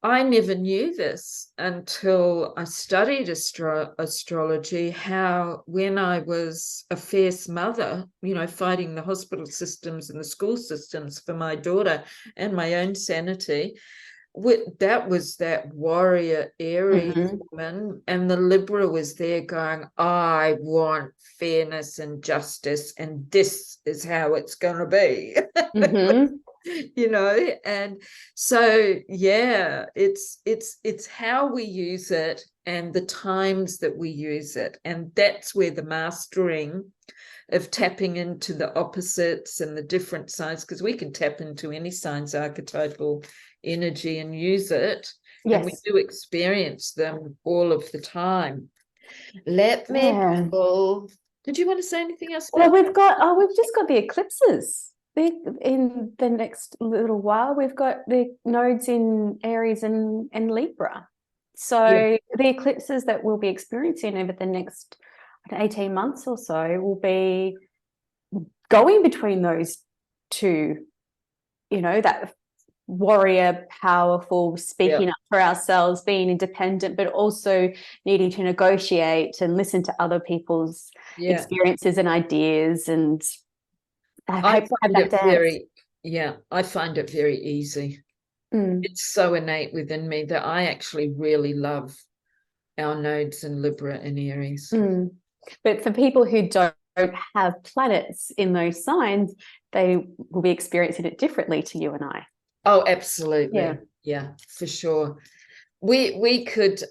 I never knew this until I studied astrology, how when I was a fierce mother, fighting the hospital systems and the school systems for my daughter and my own sanity, that was that warrior Aries woman, and the Libra was there going, I want fairness and justice, and this is how it's going to be. you know. And so yeah, it's how we use it and the times that we use it, and that's where the mastering of tapping into the opposites and the different signs, because we can tap into any sign's archetypal energy and use it. Yes. And we do experience them all of the time. Let me pull. Did you want to say anything else? Well, we've just got the eclipses. In the next little while, we've got the nodes in Aries and Libra. So the eclipses that we'll be experiencing over the next 18 months or so will be going between those two, you know, that warrior, powerful, speaking up for ourselves, being independent, but also needing to negotiate and listen to other people's experiences and ideas. And I find it very easy. It's so innate within me that I actually really love our nodes in Libra and Aries. But for people who don't have planets in those signs, they will be experiencing it differently to you and I. Oh, absolutely. Yeah, for sure. We could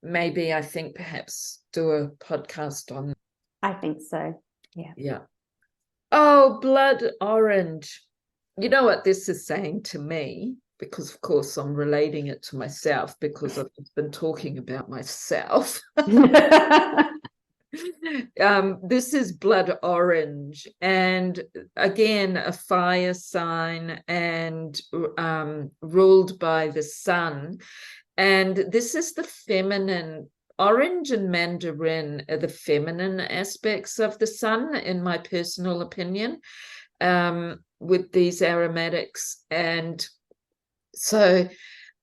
maybe, I think, perhaps do a podcast on. I think so. Yeah. Oh, blood orange. You know what this is saying to me? Because of course I'm relating it to myself, because I've been talking about myself. This is blood orange, and again a fire sign, and ruled by the sun, and this is the feminine. Orange and mandarin are the feminine aspects of the sun, in my personal opinion, with these aromatics. And so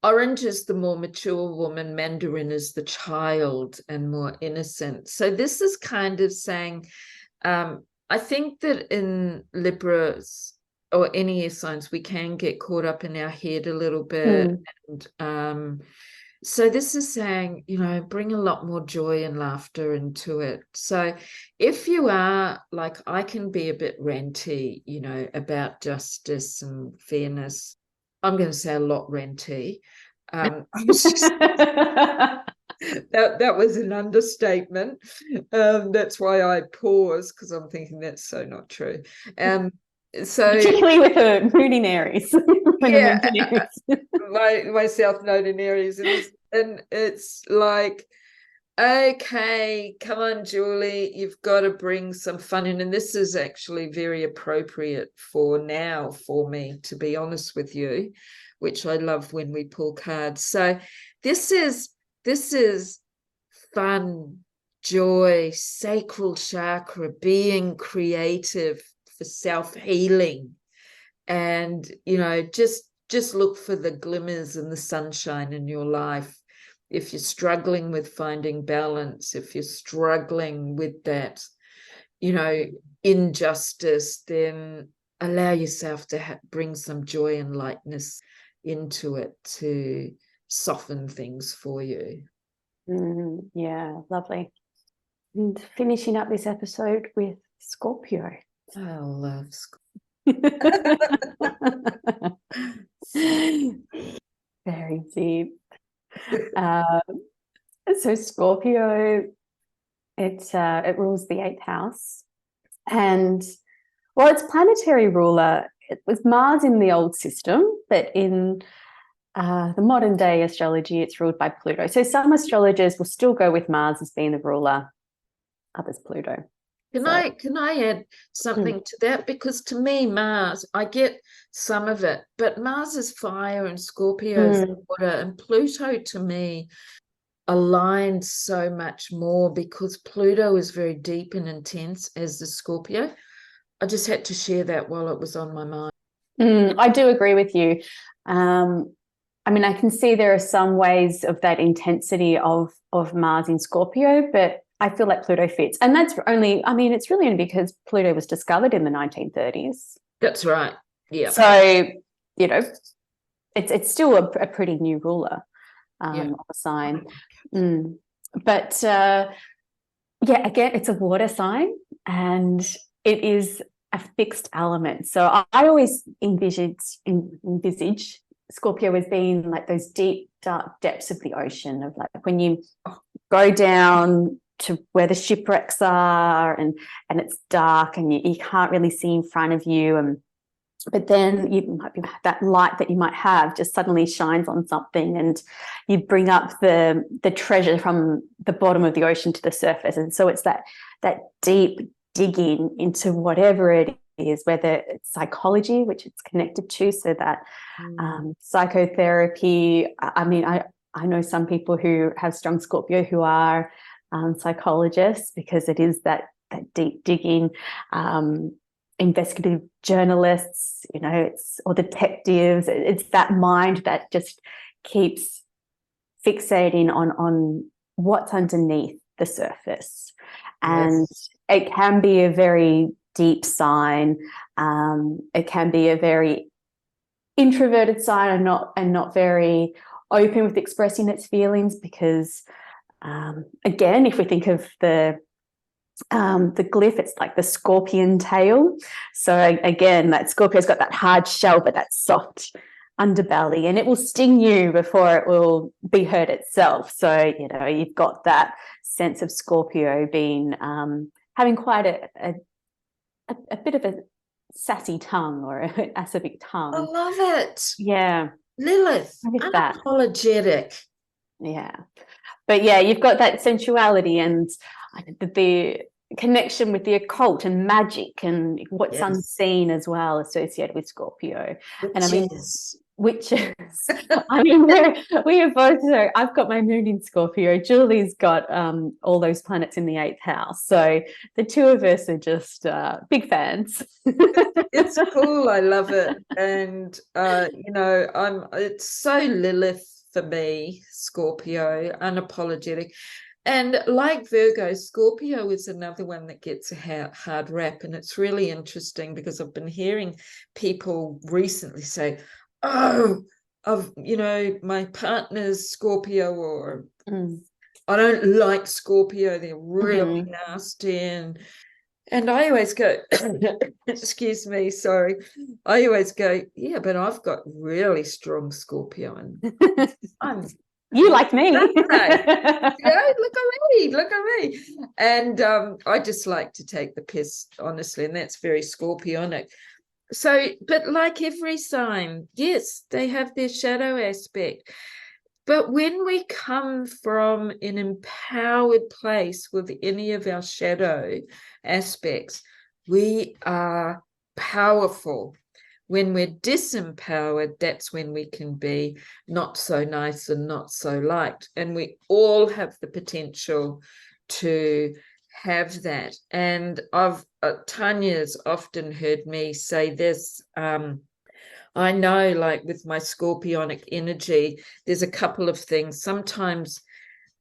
orange is the more mature woman, mandarin is the child and more innocent. So this is kind of saying, I think that in Libras or any air signs, we can get caught up in our head a little bit. And so this is saying, you know, bring a lot more joy and laughter into it. So if you are like, I can be a bit ranty, you know, about justice and fairness. I'm going to say a lot renty. That was an understatement. That's why I paused, because I'm thinking that's so not true. So particularly with a moon in Aries. my South Node in Aries, and it's like, okay, come on, Julie, you've got to bring some fun in. And this is actually very appropriate for now for me, to be honest with you, which I love when we pull cards. So this is fun, joy, sacral chakra, being creative for self-healing. And, you know, just look for the glimmers and the sunshine in your life. If you're struggling with finding balance, if you're struggling with that, you know, injustice, then allow yourself to bring some joy and lightness into it to soften things for you. Yeah, lovely. And finishing up this episode with Scorpio. I love Scorpio. Very deep. So Scorpio, it rules the 8th house, and well, its planetary ruler, it was Mars in the old system, but in the modern day astrology, it's ruled by Pluto. So some astrologers will still go with Mars as being the ruler, others Pluto. Can I add something to that? Because to me, Mars, I get some of it, but Mars is fire and Scorpio is water, and Pluto to me aligns so much more, because Pluto is very deep and intense as the Scorpio. I just had to share that while it was on my mind. I do agree with you. I mean, I can see there are some ways of that intensity of Mars in Scorpio, but I feel like Pluto fits. And that's only, I mean, it's really only because Pluto was discovered in the 1930s. That's right. Yeah. So, you know, it's still a pretty new ruler of a sign. But, yeah, again, it's a water sign, and it is a fixed element. So I always envisage Scorpio as being like those deep, dark depths of the ocean, of like when you go down to where the shipwrecks are, and it's dark and you can't really see in front of you, but then you might be, that light that you might have just suddenly shines on something, and you bring up the treasure from the bottom of the ocean to the surface. And so it's that deep digging into whatever it is, whether it's psychology, which it's connected to, so that psychotherapy. I mean, I know some people who have strong Scorpio who are psychologists, because it is that deep digging. Investigative journalists, you know, it's, or detectives. It's that mind that just keeps fixating on what's underneath the surface. And it can be a very deep sign. It can be a very introverted sign, and not very open with expressing its feelings, because again, if we think of the glyph, it's like the scorpion tail. So again, that Scorpio's got that hard shell but that soft underbelly, and it will sting you before it will be hurt itself. So, you know, you've got that sense of Scorpio being having quite a bit of a sassy tongue, or an acerbic tongue. I love it. Yeah. Lilith, unapologetic. Yeah. But yeah, you've got that sensuality and the connection with the occult and magic and what's unseen as well, associated with Scorpio. And I mean, witches. I mean, we are both. So I've got my moon in Scorpio. Julie's got all those planets in the 8th house. So the two of us are just big fans. It's cool. I love it. And you know, it's so Lilith for me, Scorpio, unapologetic. And like Virgo, Scorpio is another one that gets a hard rap. And it's really interesting because I've been hearing people recently say, oh, you know, my partner's Scorpio, or I don't like Scorpio. They're really nasty. And I always go, excuse me, sorry. I always go, yeah, but I've got really strong Scorpio. And you like me. Yeah, look at me. And I just like to take the piss, honestly, and that's very Scorpionic. So, but like every sign, yes, they have their shadow aspect. But when we come from an empowered place with any of our shadow aspects, we are powerful. When we're disempowered, that's when we can be not so nice and not so liked. And we all have the potential to have that. And Tanya's often heard me say this. I know, like with my Scorpionic energy, there's a couple of things. Sometimes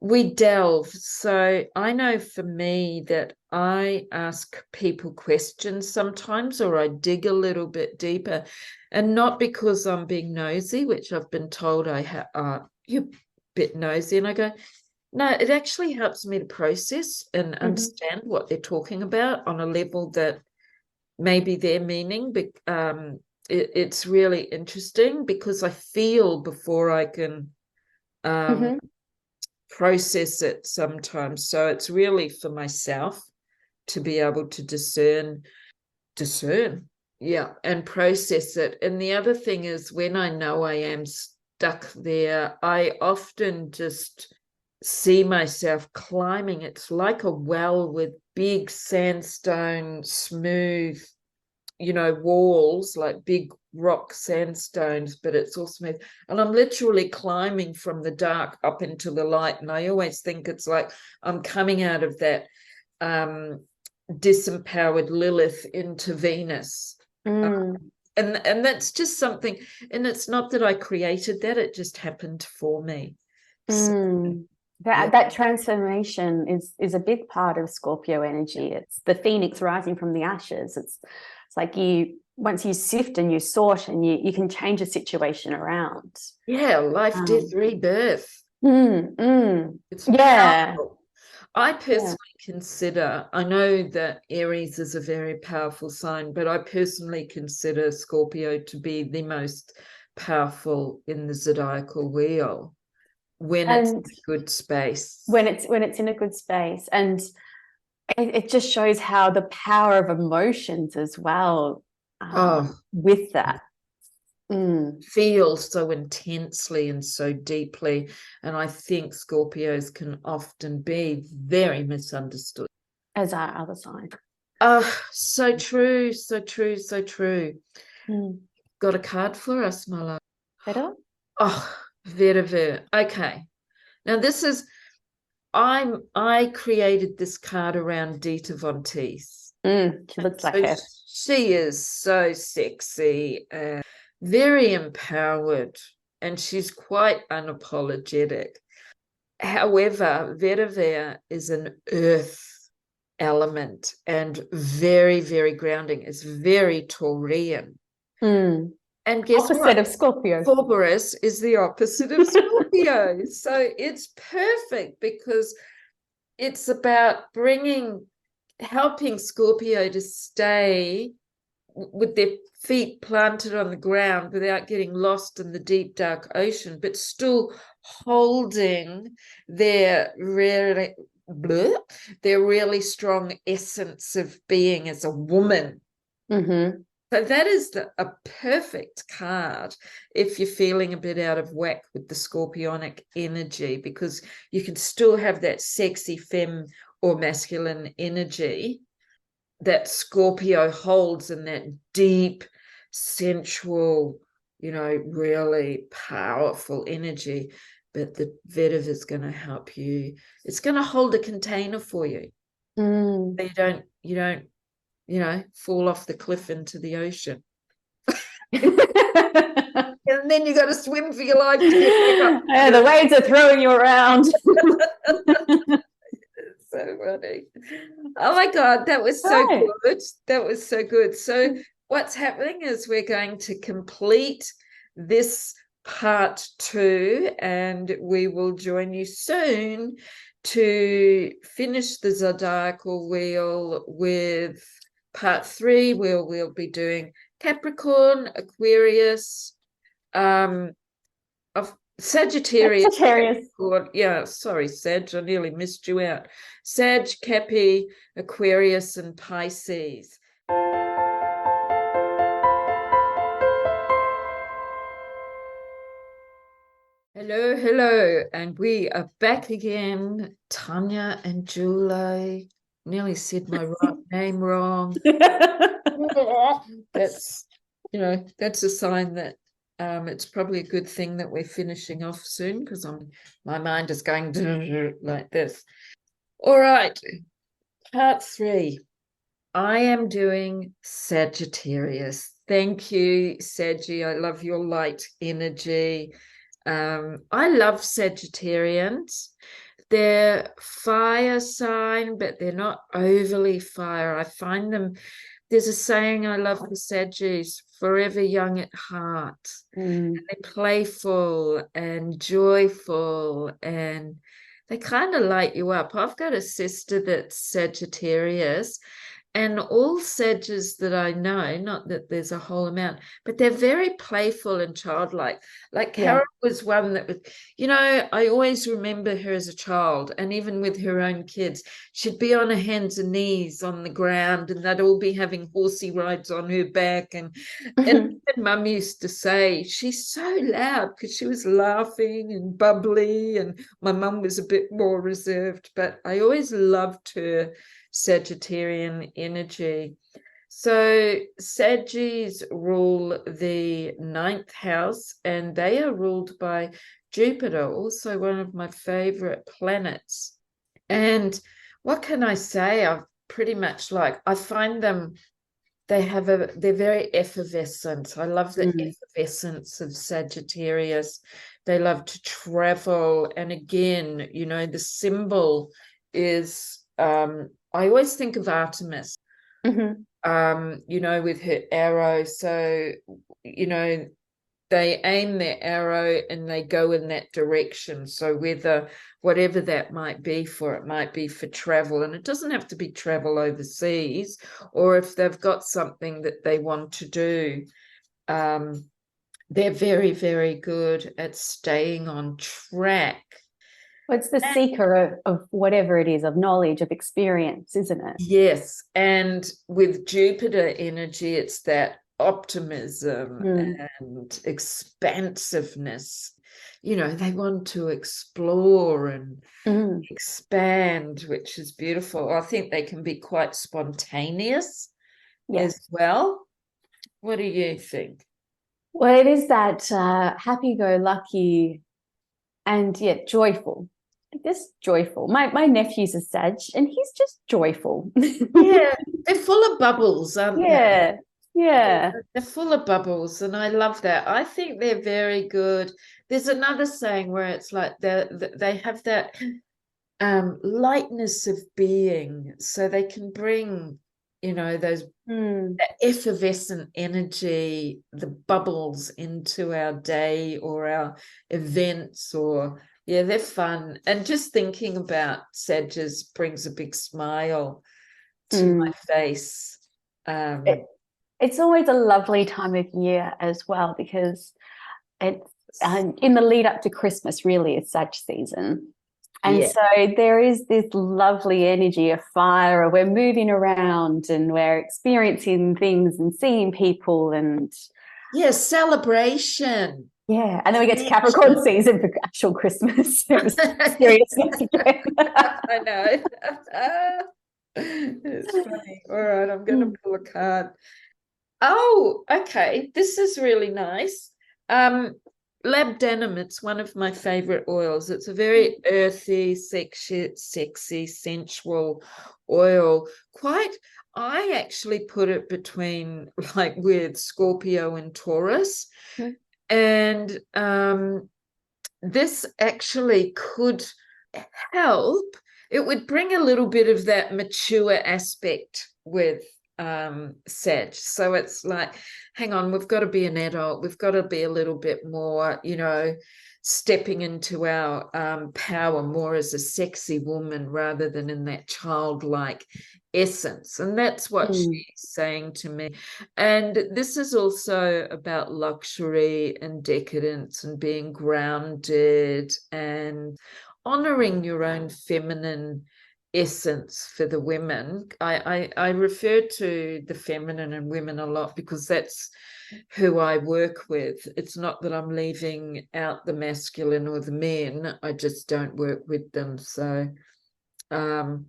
we delve. So I know for me that I ask people questions sometimes, or I dig a little bit deeper, and not because I'm being nosy, which I've been told you're a bit nosy. And I go, no, it actually helps me to process and understand what they're talking about on a level that maybe they're meaning. But it's really interesting because I feel before I can process it sometimes. So it's really for myself to be able to discern, and process it. And the other thing is, when I know I am stuck there, I often just see myself climbing. It's like a well with big sandstone, smooth, you know, walls, like big rock sandstones, but it's all smooth. And I'm literally climbing from the dark up into the light. And I always think it's like I'm coming out of that disempowered Lilith into Venus. And that's just something, and it's not that I created that, it just happened for me. So, that transformation is a big part of Scorpio energy. It's the phoenix rising from the ashes. It's like once you sift and you sort, and you can change a situation around. Yeah, life, death, rebirth. It's powerful. I personally consider, I know that Aries is a very powerful sign, but I personally consider Scorpio to be the most powerful in the zodiacal wheel when it's in a good space. When it's in a good space. And it just shows how the power of emotions as well with that. Feel so intensely and so deeply. And I think Scorpios can often be very misunderstood. As our other sign. So true, so true, so true. Got a card for us, my love? Better? Oh, very. Okay. Now this is, I created this card around Dita Von Teese. She looks like her. She is so sexy and very empowered, and she's quite unapologetic. However, Vetiver is an earth element and very, very grounding. It's very Taurian. And guess opposite what? Of Scorpio. Taurus is the opposite of Scorpio. So it's perfect because it's about helping Scorpio to stay with their feet planted on the ground without getting lost in the deep, dark ocean, but still holding their really strong essence of being as a woman. So that is a perfect card if you're feeling a bit out of whack with the scorpionic energy, because you can still have that sexy femme or masculine energy that Scorpio holds in that deep, sensual, really powerful energy. But the vetiver is going to help you. It's going to hold a container for you. So you don't fall off the cliff into the ocean. And then you got to swim for your life to get back up. Yeah, the waves are throwing you around. So funny. Oh my God, that was so good. That was so good. So what's happening is we're going to complete this part 2, and we will join you soon to finish the zodiacal wheel with part 3, where we'll be doing Capricorn, Aquarius, of Sagittarius. Yeah, sorry, Sag, I nearly missed you out. Sag, Cappy, Aquarius, and Pisces. Hello, and we are back again. Tanya and Julie. Nearly said my name wrong. That's a sign that it's probably a good thing that we're finishing off soon, because my mind is going like this. All right, part 3. I am doing Sagittarius. Thank you, Saggy. I love your light energy. I love Sagittarians. They're fire sign, but they're not overly fire. I find them, there's a saying I love for Saggies: forever young at heart. And they're playful and joyful, and they kind of light you up. I've got a sister that's Sagittarius, and all Sages that I know, not that there's a whole amount, but they're very playful and childlike. Like Carol was one that was, I always remember her as a child, and even with her own kids, she'd be on her hands and knees on the ground, and they'd all be having horsey rides on her back. And Mum used to say, she's so loud, because she was laughing and bubbly, and my mum was a bit more reserved, but I always loved her Sagittarian energy. So Saggies rule the 9th house, and they are ruled by Jupiter, also one of my favorite planets. And what can I say? I find them, they're very effervescent. I love the effervescence of Sagittarius. They love to travel. And again, the symbol is, I always think of Artemis, with her arrow. So, they aim their arrow and they go in that direction. So whatever that might be for, it might be for travel, and it doesn't have to be travel overseas, or if they've got something that they want to do. They're very, very good at staying on track. Well, it's the seeker of whatever it is, of knowledge, of experience, isn't it? Yes. And with Jupiter energy, it's that optimism and expansiveness. They want to explore and expand, which is beautiful. I think they can be quite spontaneous as well. What do you think? Well, it is that happy-go-lucky and yet joyful. Just joyful. My nephew's a Sag, and he's just joyful. Yeah, they're full of bubbles, aren't they? Yeah. They're full of bubbles, and I love that. I think they're very good. There's another saying where it's like they have that lightness of being, so they can bring, those that effervescent energy, the bubbles into our day or our events, or they're fun. And just thinking about Sages brings a big smile to my face. It's always a lovely time of year as well, because it's in the lead up to Christmas, really, it's Sag season. And so there is this lovely energy of fire. We're moving around and we're experiencing things and seeing people and celebration. Yeah, and then we get to Capricorn season for actual Christmas. Seriousness again. I know. It's funny. All right, I'm going to pull a card. Oh, okay. This is really nice. Labdanum, it's one of my favorite oils. It's a very earthy, sexy, sensual oil. I actually put it between, like, with Scorpio and Taurus. And this actually could help. It would bring a little bit of that mature aspect with Sag. So it's like, hang on, we've got to be an adult. We've got to be a little bit more, stepping into our power more as a sexy woman rather than in that childlike essence. And that's what she's saying to me. And this is also about luxury and decadence and being grounded and honoring your own feminine essence for the women. I refer to the feminine and women a lot because that's who I work with. It's not that I'm leaving out the masculine or the men. I just don't work with them. So and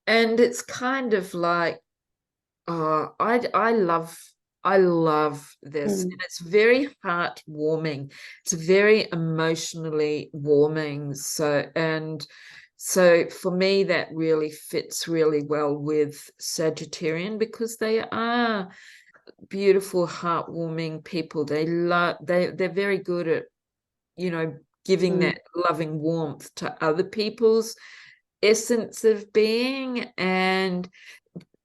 it's kind of like, I love this. And it's very heartwarming. It's very emotionally warming. So for me, that really fits really well with Sagittarian, because they are beautiful, heartwarming people. They're very good at, giving that loving warmth to other people's essence of being. And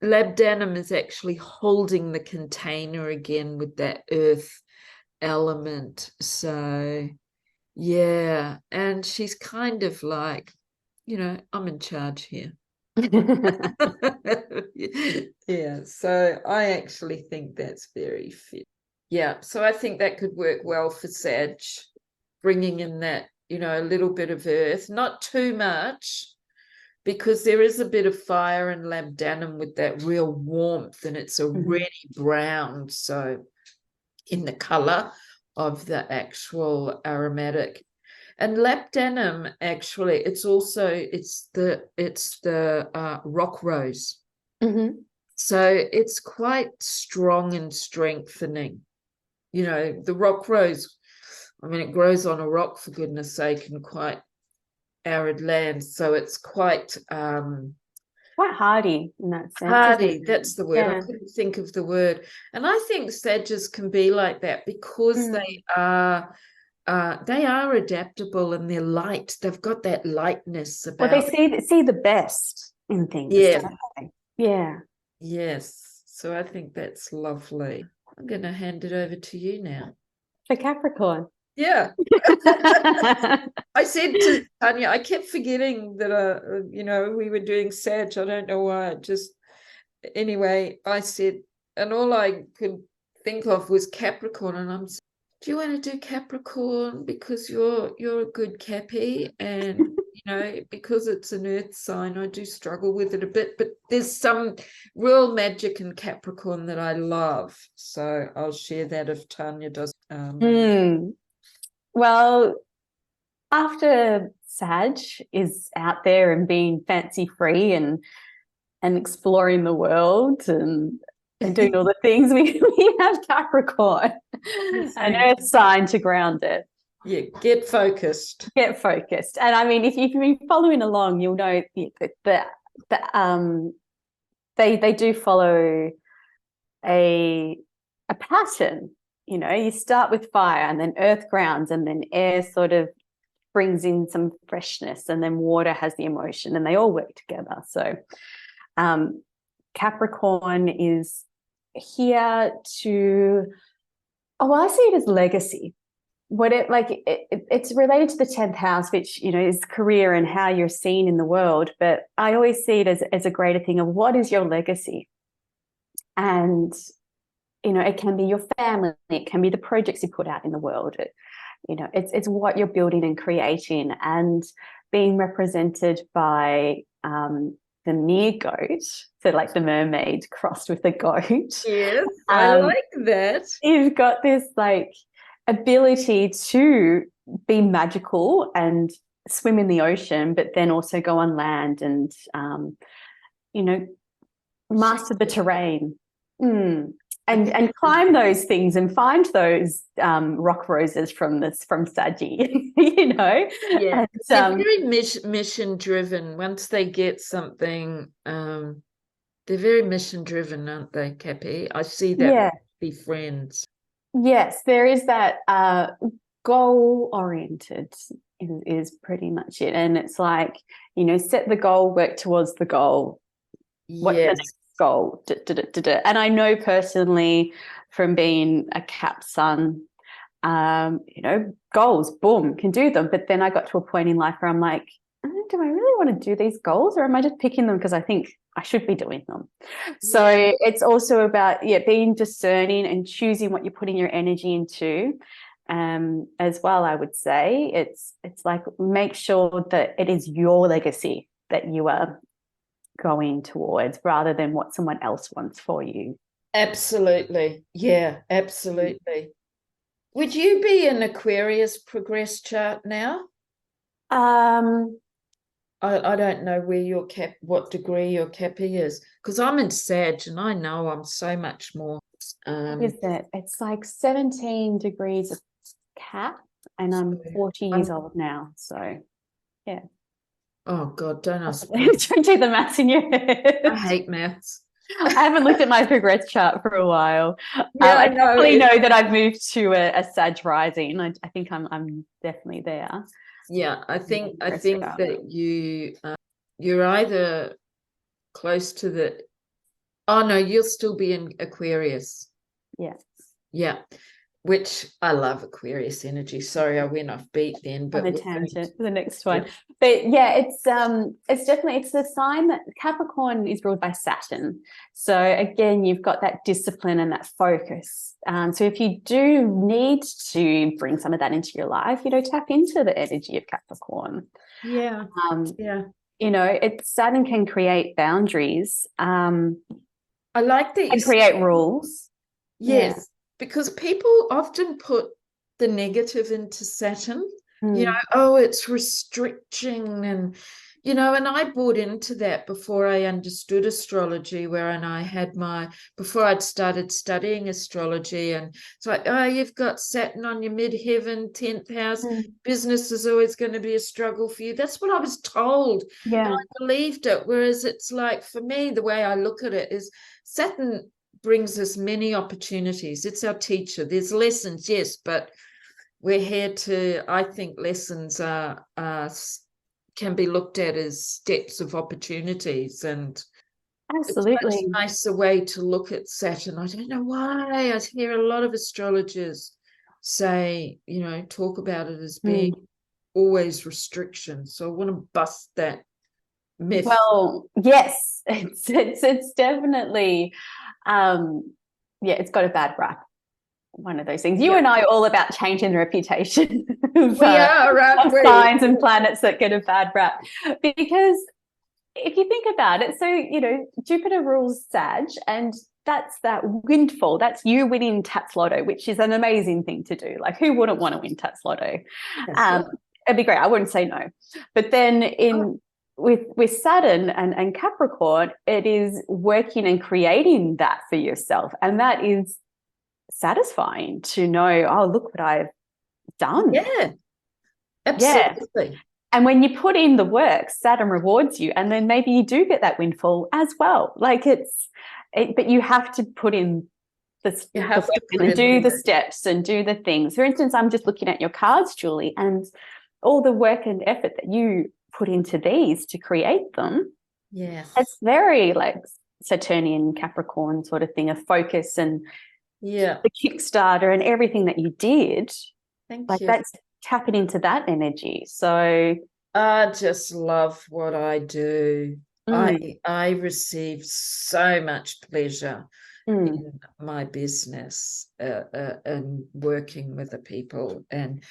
Labdanum is actually holding the container again with that earth element. So yeah, and she's kind of like, I'm in charge here. Yeah, so I actually think that's very fit. Yeah, so I think that could work well for Sag, bringing in that, a little bit of earth, not too much, because there is a bit of fire in Labdanum with that real warmth, and it's a reddy brown, so in the color of the actual aromatic. And Labdanum, actually, it's the rock rose. So it's quite strong and strengthening. The rock rose, it grows on a rock, for goodness sake, in quite arid land. So it's quite hardy in that sense. Hardy, that's the word. I couldn't think of the word. And I think Sages can be like that because they are adaptable and they're light. They've got that lightness about. Well, they see the best in things. Don't they? Yeah. Yes. So I think that's lovely. I'm going to hand it over to you now. For Capricorn. Yeah. I said to Tanya, I kept forgetting that, we were doing Sag. I don't know why. Anyway, I said, and all I could think of was Capricorn. And I'm saying, do you want to do Capricorn because you're a good Cappy? And, because it's an earth sign, I do struggle with it a bit. But there's some real magic in Capricorn that I love. So I'll share that if Tanya does. Well, after Sag is out there and being fancy free and exploring the world and doing all the things, we have Capricorn, an earth sign to ground it. Yeah, get focused. Get focused. And I mean, if you've been following along, you'll know that they do follow a pattern. You start with fire and then earth grounds and then air sort of brings in some freshness and then water has the emotion and they all work together. So Capricorn is here to, I see it as legacy. It's related to the 10th house, which, is career and how you're seen in the world. But I always see it as a greater thing of what is your legacy? And it can be your family, it can be the projects you put out in the world. It's what you're building and creating, and being represented by the near goat, so like the mermaid crossed with the goat. Yes, I like that. You've got this like ability to be magical and swim in the ocean, but then also go on land and master the terrain. And climb those things and find those rock roses from Saggy, Yeah, and, they're very mission driven. Once they get something, they're very mission driven, aren't they, Cappy? I see that. Yeah. Be friends. Yes, there is that goal oriented is pretty much it, and it's like set the goal, work towards the goal. What's the next goal? And I know personally from being a Cap Sun, goals, boom, can do them. But then I got to a point in life where I'm like, do I really want to do these goals, or am I just picking them because I think I should be doing them? So it's also about being discerning and choosing what you're putting your energy into. As well, I would say it's like make sure that it is your legacy that you are going towards rather than what someone else wants for you. Absolutely. Yeah, absolutely. Would you be an Aquarius progress chart now? I don't know where what degree your Cappy is, because I'm in Sag and I know I'm so much more. Is that it's like 17 degrees of Cap, and I'm 40 years old now. So, yeah. Oh God, don't ask me. Don't do the maths in your head. I hate maths. I haven't looked at my progress chart for a while. Yeah, I definitely know that I've moved to a Sag rising. I think I'm definitely there. Yeah, I think that you're either close to the. Oh no, you'll still be in Aquarius. Yeah. Yeah. Which I love Aquarius energy. Sorry, I went off beat then. But on a tangent for the next one. But yeah, it's definitely, it's the sign that Capricorn is ruled by Saturn. So again, you've got that discipline and that focus. So if you do need to bring some of that into your life, tap into the energy of Capricorn. Yeah. Saturn can create boundaries. I like that. And create rules. Yes. Yeah. Because people often put the negative into Saturn, it's restricting and I bought into that before I understood astrology, before I'd started studying astrology, and it's like, you've got Saturn on your midheaven, 10th house, business is always going to be a struggle for you. That's what I was told. Yeah. And I believed it. Whereas it's like, for me, the way I look at it is Saturn brings us many opportunities. It's our teacher. There's lessons, yes, but we're here to, I think lessons can be looked at as steps of opportunities, and absolutely it's a much nicer way to look at Saturn. I don't know why. I hear a lot of astrologers say, talk about it as being always restriction. So I want to bust that myth. Well, yes, it's definitely, it's got a bad rap. One of those things. You and I are all about changing the reputation of, we are, aren't we? Signs and planets that get a bad rap. Because if you think about it, so, Jupiter rules Sag, and that's that windfall. That's you winning Tats Lotto, which is an amazing thing to do. Like, who wouldn't want to win Tats Lotto? It'd be great. I wouldn't say no. But then with Saturn and Capricorn, it is working and creating that for yourself. And that is satisfying to know, oh, look what I've done. Yeah, absolutely. Yeah. And when you put in the work, Saturn rewards you, and then maybe you do get that windfall as well. Like but you have to put in the steps and do the things. For instance, I'm just looking at your cards, Julie, and all the work and effort that you put into these to create them. Yeah, it's very like Saturnian Capricorn sort of thing, of focus and the Kickstarter and everything that you did. Thank you. That's tapping into that energy. So I just love what I do. I receive so much pleasure in my business and working with the people, and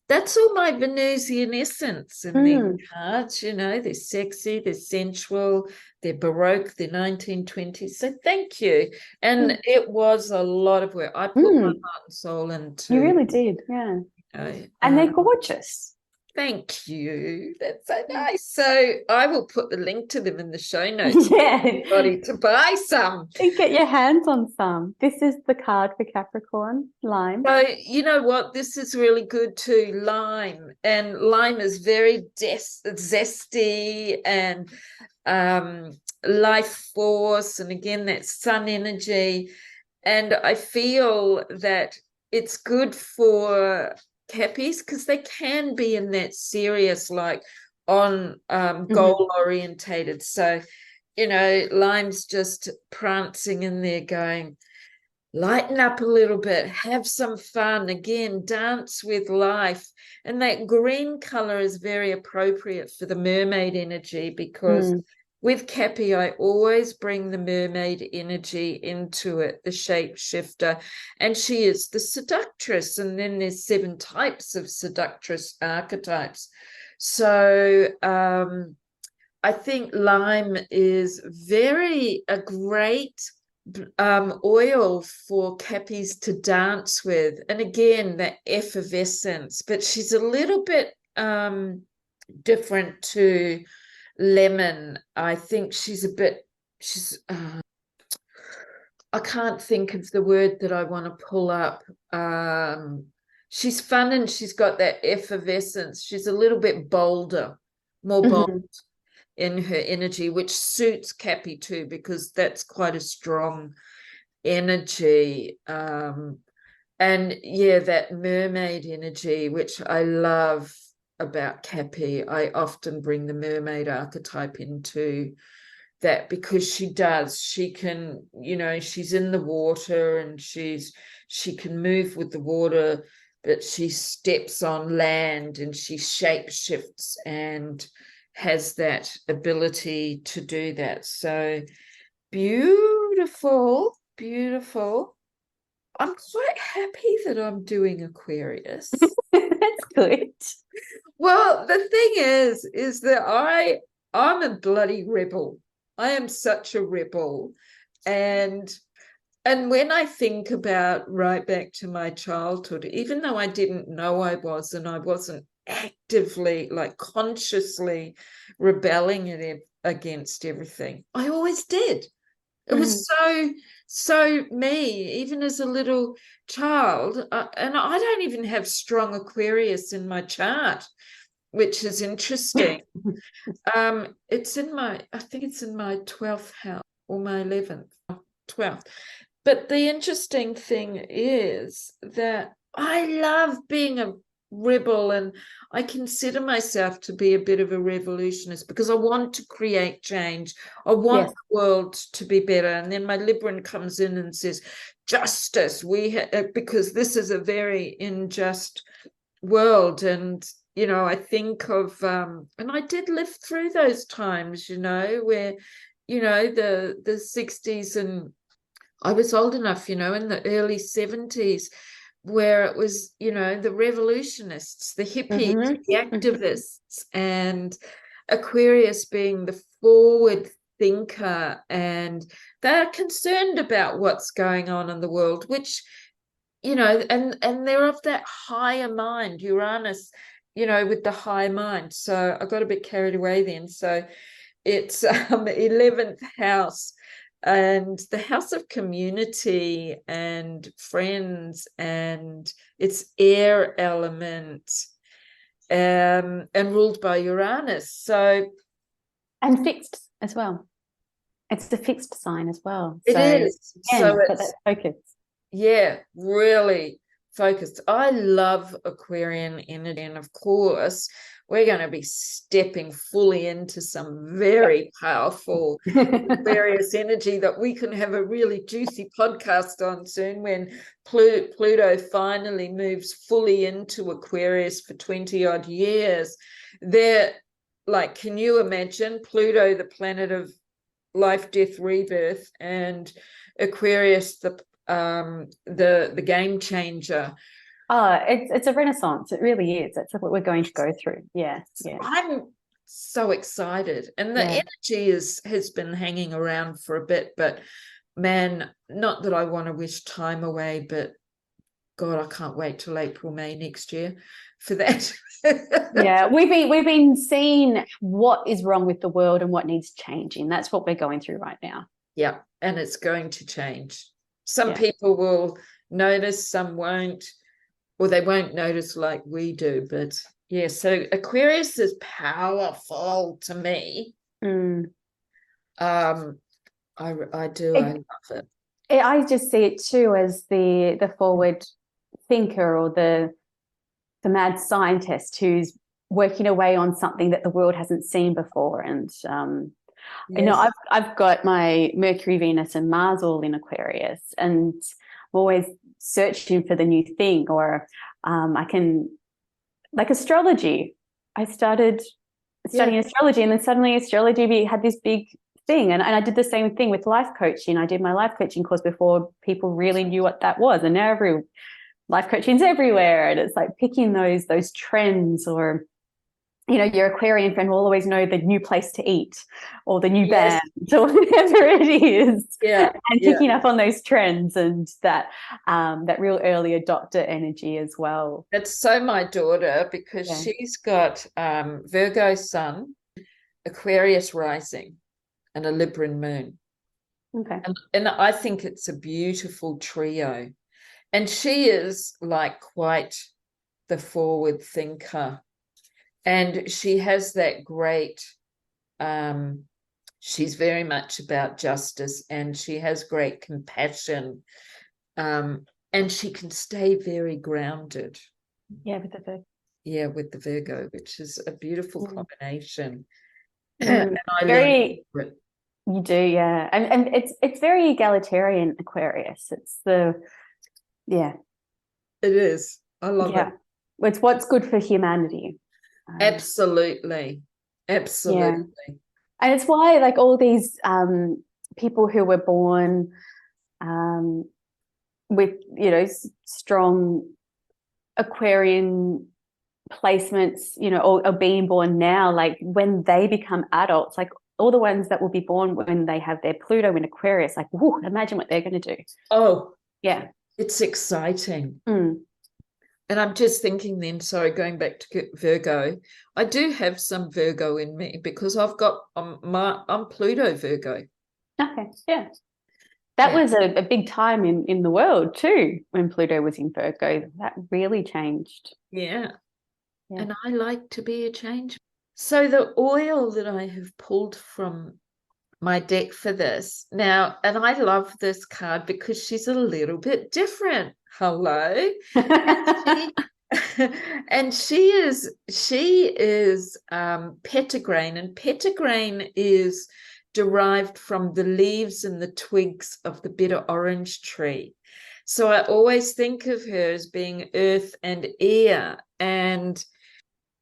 that's all my Venusian essence in their cards. They're sexy, they're sensual, they're Baroque, they're 1920s. So thank you. And it was a lot of work. I put my heart and soul into. You really did, yeah. And they're gorgeous. Thank you. That's so nice. So I will put the link to them in the show notes for everybody to buy some. And get your hands on some. This is the card for Capricorn, lime. So you know what? This is really good too, lime. And lime is very zesty and life force. And again, that sun energy. And I feel that it's good for Cappies because they can be in that serious, like on goal orientated. So, lime's just prancing in there going, lighten up a little bit, have some fun, again, dance with life. And that green color is very appropriate for the mermaid energy because with Cappy, I always bring the mermaid energy into it, the shapeshifter, and she is the seductress. And then there's 7 types of seductress archetypes. So I think lime is a great oil for Cappies to dance with. And again, that effervescence, but she's a little bit different to Lemon. I think she's I can't think of the word that I want to pull up. She's fun and she's got that effervescence. She's a little bit bolder, more bold in her energy, which suits Cappy too, because that's quite a strong energy. And that mermaid energy, which I love about Cappy. I often bring the mermaid archetype into that because she can, she's in the water and she can move with the water, but she steps on land and she shapeshifts and has that ability to do that. So beautiful. I'm quite happy that I'm doing Aquarius. That's good. Well, the thing is that I'm a bloody rebel. I am such a rebel. And when I think about right back to my childhood, even though I didn't know I was, and I wasn't actively, like consciously rebelling against everything, I always did. It was so me, even as a little child. And I don't even have strong Aquarius in my chart, which is interesting. I think it's in my 12th house or my 11th, 12th. But the interesting thing is that I love being a rebel, and I consider myself to be a bit of a revolutionist because I want to create change. I want the world to be better. And then my Libran comes in and says, justice. Because this is a very unjust world. And, you know, I think of, and I did live through those times, you know, where, you know, the 60s, and I was old enough, you know, in the early 70s, where it was, you know, the revolutionists, the hippies, the activists, and Aquarius being the forward thinker, and they're concerned about what's going on in the world, which, you know, and they're of that higher mind, Uranus, you know, with the high mind. So I got a bit carried away then. So it's 11th house, and the house of community and friends, and it's air element, and ruled by Uranus. So, and fixed as well. It's the fixed sign as well. It is. So it's that focus. Yeah, really focused. I love Aquarian energy, and of course we're going to be stepping fully into some very powerful various energy that we can have a really juicy podcast on soon, when Pluto finally moves fully into Aquarius for 20 odd years. They're like, can you imagine Pluto, the planet of life, death, rebirth, and Aquarius, the game changer. It's a renaissance. It really is. That's what we're going to go through. Yeah. I'm so excited, and the energy has been hanging around for a bit, but man, not that I want to wish time away, but God, I can't wait till April, May next year for that. Yeah, we've been seeing what is wrong with the world and what needs changing. That's what we're going through right now. Yeah, and it's going to change. Some people will notice, some won't, or they won't notice like we do. But yeah, so Aquarius is powerful to me. I do. I love it. I just see it too as the forward thinker, or the mad scientist who's working away on something that the world hasn't seen before. And you know, I've got my Mercury, Venus, and Mars all in Aquarius, and I'm always searching for the new thing. Or I can, like astrology. I started studying astrology, and then suddenly astrology had this big thing. And I did the same thing with life coaching. I did my life coaching course before people really knew what that was, and now life coaching's everywhere, and it's like picking those trends. Or, you know, your Aquarian friend will always know the new place to eat, or the new band, or whatever it is. And picking up on those trends, and that real early adopter energy as well. That's so my daughter, because she's got Virgo sun, Aquarius rising, and a Libra moon. Okay. And I think it's a beautiful trio. And she is like quite the forward thinker. And she has that great, she's very much about justice, and she has great compassion. And she can stay very grounded. Yeah, with the Virgo. Yeah, with the Virgo, which is a beautiful combination. And I learned you do, yeah. And it's very egalitarian, Aquarius. It's it is. I love it. It's what's good for humanity. Absolutely. And it's why, like, all these people who were born with, you know, strong Aquarian placements, you know, or being born now, like when they become adults, like all the ones that will be born when they have their Pluto in Aquarius, like, whoo, imagine what they're going to do. Oh, yeah. It's exciting. And I'm just thinking then, sorry, going back to Virgo, I do have some Virgo in me, because I've got, I'm Pluto Virgo. Okay, yeah. That was a big time in the world too, when Pluto was in Virgo. That really changed. Yeah. And I like to be a change. So the oil that I have pulled from my deck for this now, and I love this card because she's a little bit different. Hello. And she is pettigrain, and pettigrain is derived from the leaves and the twigs of the bitter orange tree. So I always think of her as being earth and air, and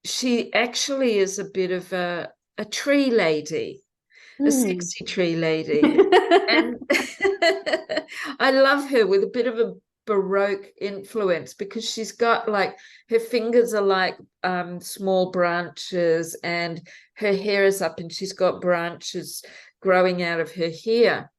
she actually is a bit of a tree lady, a sexy tree lady. And I love her with a bit of a Baroque influence, because she's got like, her fingers are like small branches, and her hair is up and she's got branches growing out of her hair.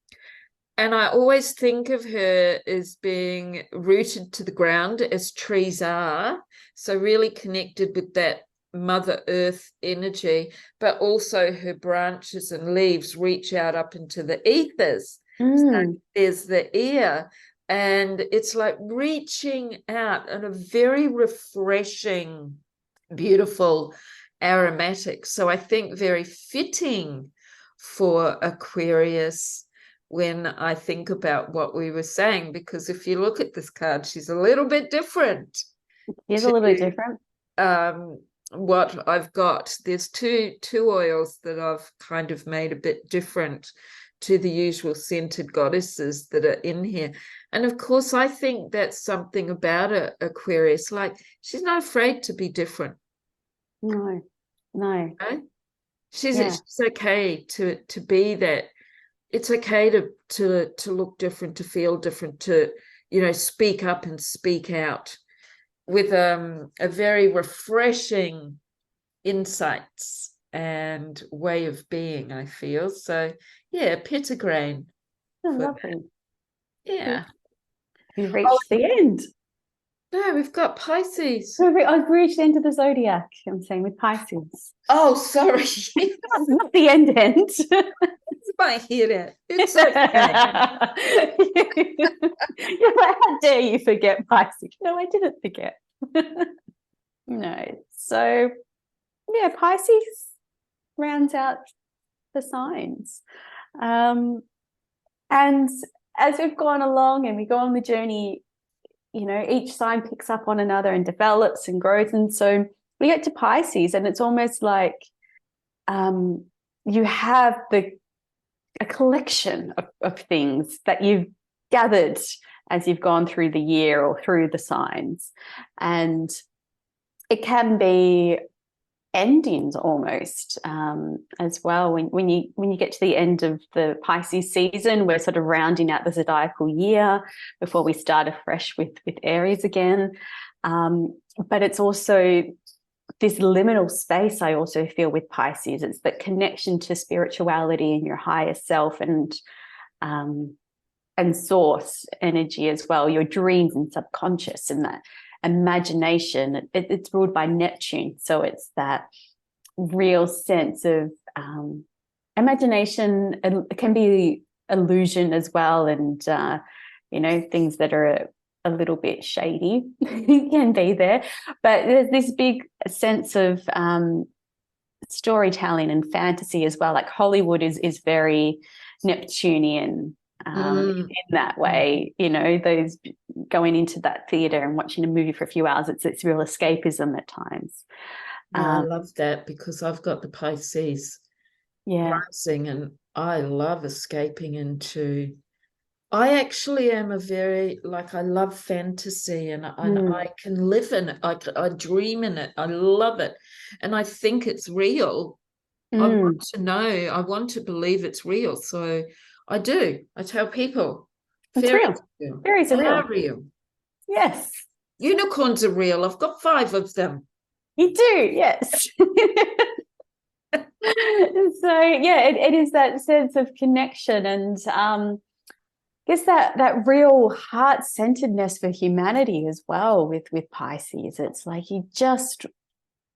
And I always think of her as being rooted to the ground, as trees are. So really connected with that Mother Earth energy, but also her branches and leaves reach out up into the ethers. So there's the air, and it's like reaching out in a very refreshing, beautiful, aromatic. So I think very fitting for Aquarius when I think about what we were saying, because if you look at this card, she's a little bit different. She's a little bit different. What I've got, there's two oils that I've kind of made a bit different to the usual scented goddesses that are in here. And of course, I think that's something about Aquarius. Like, she's not afraid to be different. No. Right? She's okay to be that. It's okay to look different, to feel different, to, you know, speak up and speak out with a very refreshing insights and way of being, I feel. So yeah, pitta grain. Oh, lovely. Yeah. We've reached the end. No, we've got Pisces. I've reached the end of the zodiac, I'm saying, with Pisces. Oh, sorry. Not the end. I hear that. It's okay. You're like, how dare you forget Pisces? No, I didn't forget. No. So, yeah, Pisces rounds out the signs. And as we've gone along and we go on the journey, you know, each sign picks up on another and develops and grows. And so we get to Pisces, and it's almost like you have a collection of things that you've gathered as you've gone through the year or through the signs. And it can be endings almost as well. When you get to the end of the Pisces season, we're sort of rounding out the zodiacal year before we start afresh with Aries again. But it's also this liminal space I also feel with Pisces. It's that connection to spirituality and your higher self and source energy as well, your dreams and subconscious, and that imagination. It's ruled by Neptune, so it's that real sense of imagination. It can be illusion as well, and you know, things that are a little bit shady can be there, but there's this big sense of storytelling and fantasy as well. Like Hollywood is very Neptunian in that way, you know, those going into that theater and watching a movie for a few hours, it's real escapism at times. I love that, because I've got the Pisces rising, and I love escaping into, I actually am a very, like, I love fantasy, and I can live in it. I dream in it. I love it. And I think it's real. I want to know, I want to believe it's real. So I do. I tell people. It's real. Fairies are real. Yes. Unicorns are real. I've got 5 of them. You do, yes. So yeah, it is that sense of connection, and I guess that real heart-centeredness for humanity as well with Pisces. It's like you just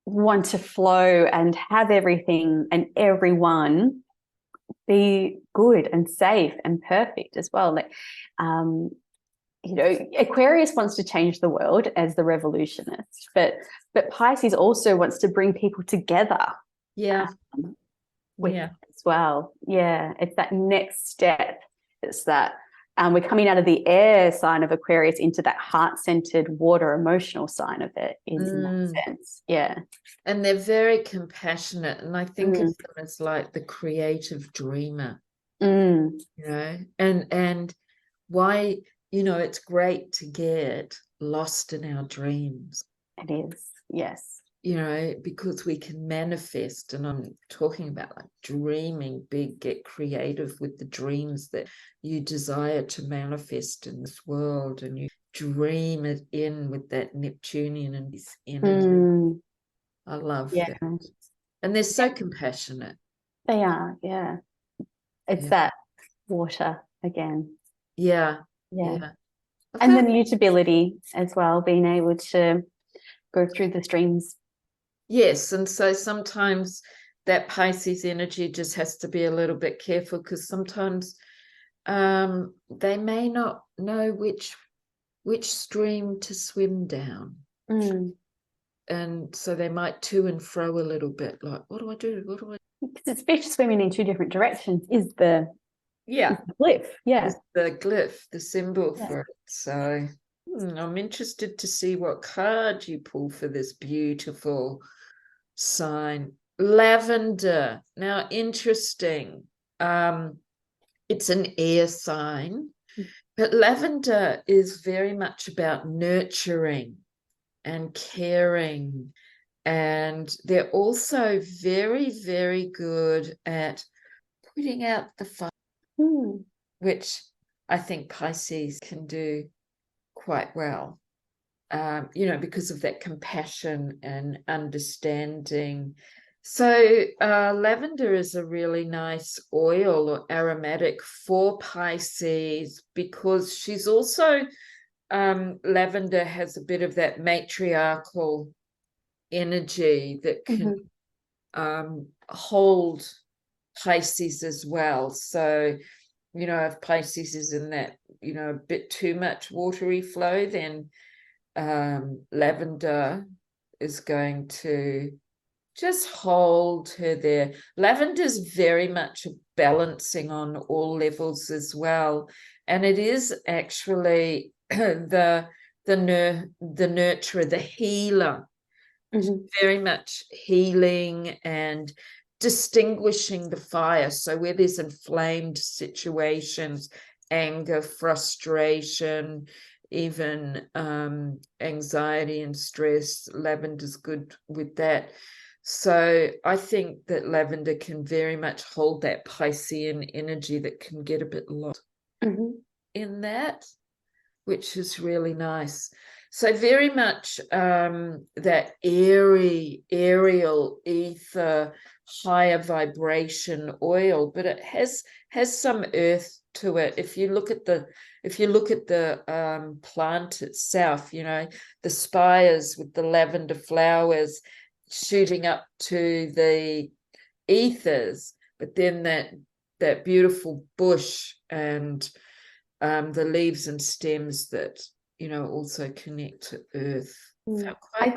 want to flow and have everything and everyone be good and safe and perfect as well. Like you know, Aquarius wants to change the world as the revolutionist, but Pisces also wants to bring people together. Yeah. As well. Yeah. It's that next step. It's that we're coming out of the air sign of Aquarius into that heart-centered water emotional sign of it is in that sense. Yeah. And they're very compassionate. And I think of them as like the creative dreamer, you know, and why, you know, it's great to get lost in our dreams. It is. Yes. You know, because we can manifest, and I'm talking about like dreaming big, get creative with the dreams that you desire to manifest in this world, and you dream it in with that Neptunian and this energy. I love that. And they're so compassionate. They are, yeah. It's that water again. Yeah. And the mutability as well, being able to go through the streams. Yes, and so sometimes that Pisces energy just has to be a little bit careful, because sometimes they may not know which stream to swim down. And so they might to and fro a little bit, like, what do I do? What do I do? Because it's fish swimming in two different directions is the glyph. Is the glyph, the symbol for it. So I'm interested to see what card you pull for this beautiful sign. Lavender. Now, interesting. It's an air sign, but lavender is very much about nurturing and caring. And they're also very, very good at putting out the fire, which I think Pisces can do quite well, you know, because of that compassion and understanding. So lavender is a really nice oil or aromatic for Pisces, because she's also, lavender has a bit of that matriarchal energy that can hold Pisces as well. So, you know, if Pisces is in that, you know, a bit too much watery flow, then lavender is going to just hold her there. Lavender is very much balancing on all levels as well, and it is actually the nurturer, the healer. Very much healing and distinguishing the fire. So where there's inflamed situations, anger, frustration, even anxiety and stress, lavender's good with that. So I think that lavender can very much hold that Piscean energy that can get a bit lost in that, which is really nice. So very much that airy, aerial, ether, higher vibration oil, but it has some earth to it. If you look at the plant itself, you know, the spires with the lavender flowers shooting up to the ethers, but then that beautiful bush and the leaves and stems that, you know, also connect to earth. I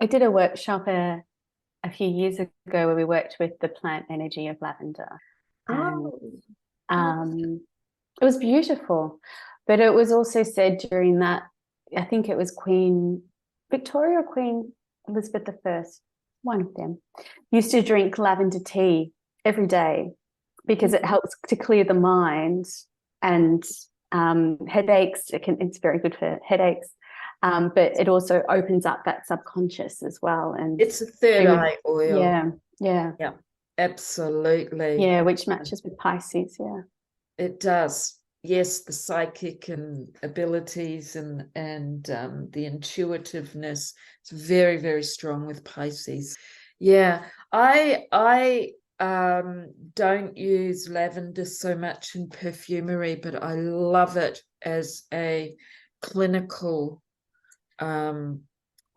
did a workshop a few years ago where we worked with the plant energy of lavender. It was beautiful, but it was also said during that, I think it was Queen Victoria or Queen Elizabeth I, one of them, used to drink lavender tea every day because it helps to clear the mind and headaches. It's very good for headaches, but it also opens up that subconscious as well. And it's a third eye oil. Yeah, absolutely. Yeah, which matches with Pisces. Yeah, it does. Yes, the psychic and abilities and the intuitiveness. It's very, very strong with Pisces. Yeah, I don't use lavender so much in perfumery, but I love it as a clinical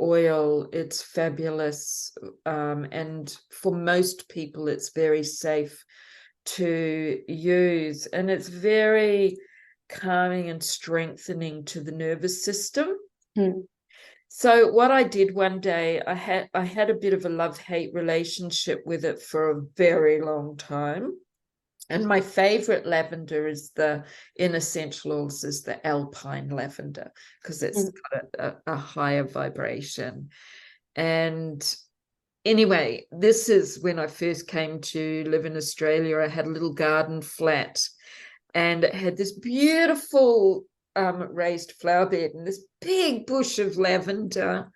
oil. It's fabulous, and for most people it's very safe to use, and it's very calming and strengthening to the nervous system. So what I did one day, I had a bit of a love-hate relationship with it for a very long time, And my favorite lavender is in essential oils is the alpine lavender, because it's got a higher vibration. And anyway, this is when I first came to live in Australia. I had a little garden flat, and it had this beautiful raised flower bed and this big bush of lavender.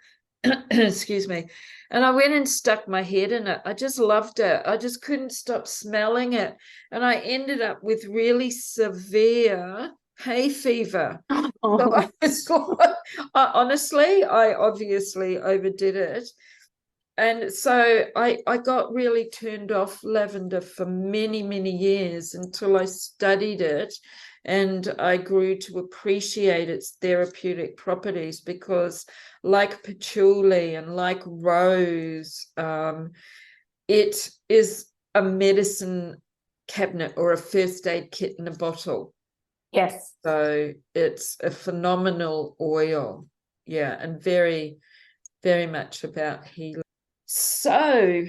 Excuse me. And I went and stuck my head in it. I just loved it. I just couldn't stop smelling it. And I ended up with really severe hay fever. Oh. So I was like, honestly, I obviously overdid it. And so I got really turned off lavender for many, many years until I studied it, and I grew to appreciate its therapeutic properties, because like patchouli and like rose, it is a medicine cabinet or a first aid kit in a bottle. Yes. So it's a phenomenal oil. Yeah, and very, very much about healing. So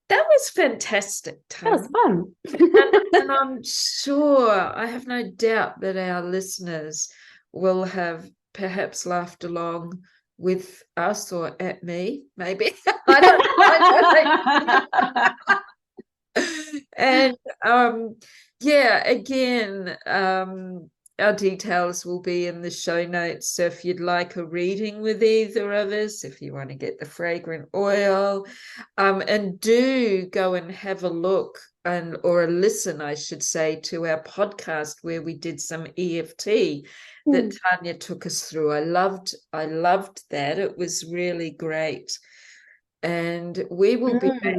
that was fantastic, That was Tanya. fun. And I'm sure, I have no doubt that our listeners will have perhaps laughed along with us, or at me, maybe. I don't know. And yeah, again, our details will be in the show notes. So if you'd like a reading with either of us, if you want to get the fragrant oil, and do go and have a look or a listen, I should say, to our podcast where we did some EFT that Tanya took us through. I loved that. It was really great. And we will be back.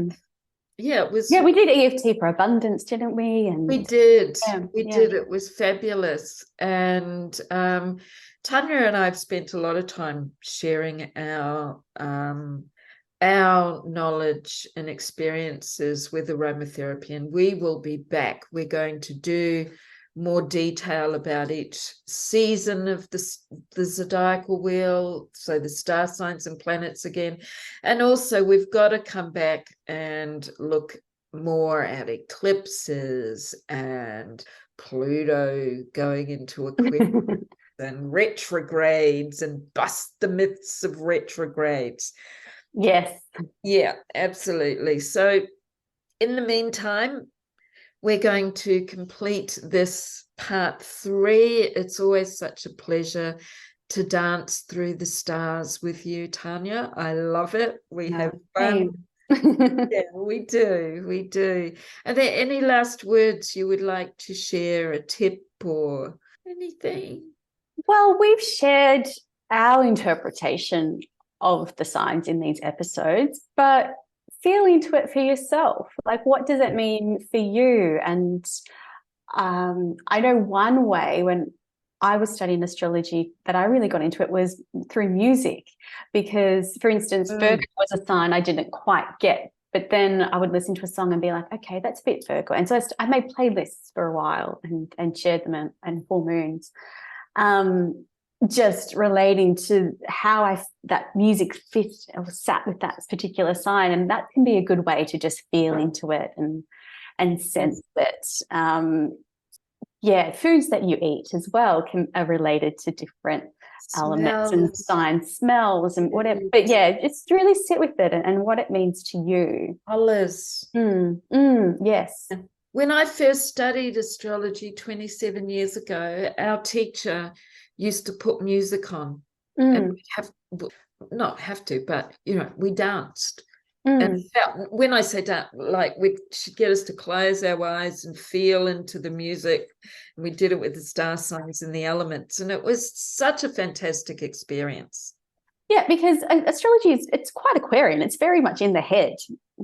Yeah, it was. Yeah, we did EFT for abundance, didn't we? And we did. yeah, We did. It was fabulous. And Tanya and I have spent a lot of time sharing our knowledge and experiences with aromatherapy, and we will be back. We're going to do more detail about each season of the zodiacal wheel, so the star signs and planets again. And also we've got to come back and look more at eclipses and Pluto going into Aquarius and retrogrades, and bust the myths of retrogrades. Yes. Yeah, absolutely. So in the meantime, we're going to complete this part 3. It's always such a pleasure to dance through the stars with you, Tanya. I love it. We have fun. Yeah, we do. We do. Are there any last words you would like to share, a tip or anything? Well, we've shared our interpretation of the signs in these episodes, but feel into it for yourself. Like, what does it mean for you? And I know one way when I was studying astrology that I really got into it was through music, because, for instance, Virgo was a sign I didn't quite get, but then I would listen to a song and be like, okay, that's a bit Virgo. And so I made playlists for a while and shared them and full moons. Just relating to how that music fit or sat with that particular sign, and that can be a good way to just feel into it and sense it. Foods that you eat as well are related to different elements and signs, smells and whatever. But yeah, just really sit with it and what it means to you. Colors. Yes. When I first studied astrology 27 years ago, our teacher used to put music on, and not have to, but we danced. And when I say dance, like, she'd get us to close our eyes and feel into the music, and we did it with the star signs and the elements, and it was such a fantastic experience. Yeah, because astrology it's quite Aquarian. It's very much in the head,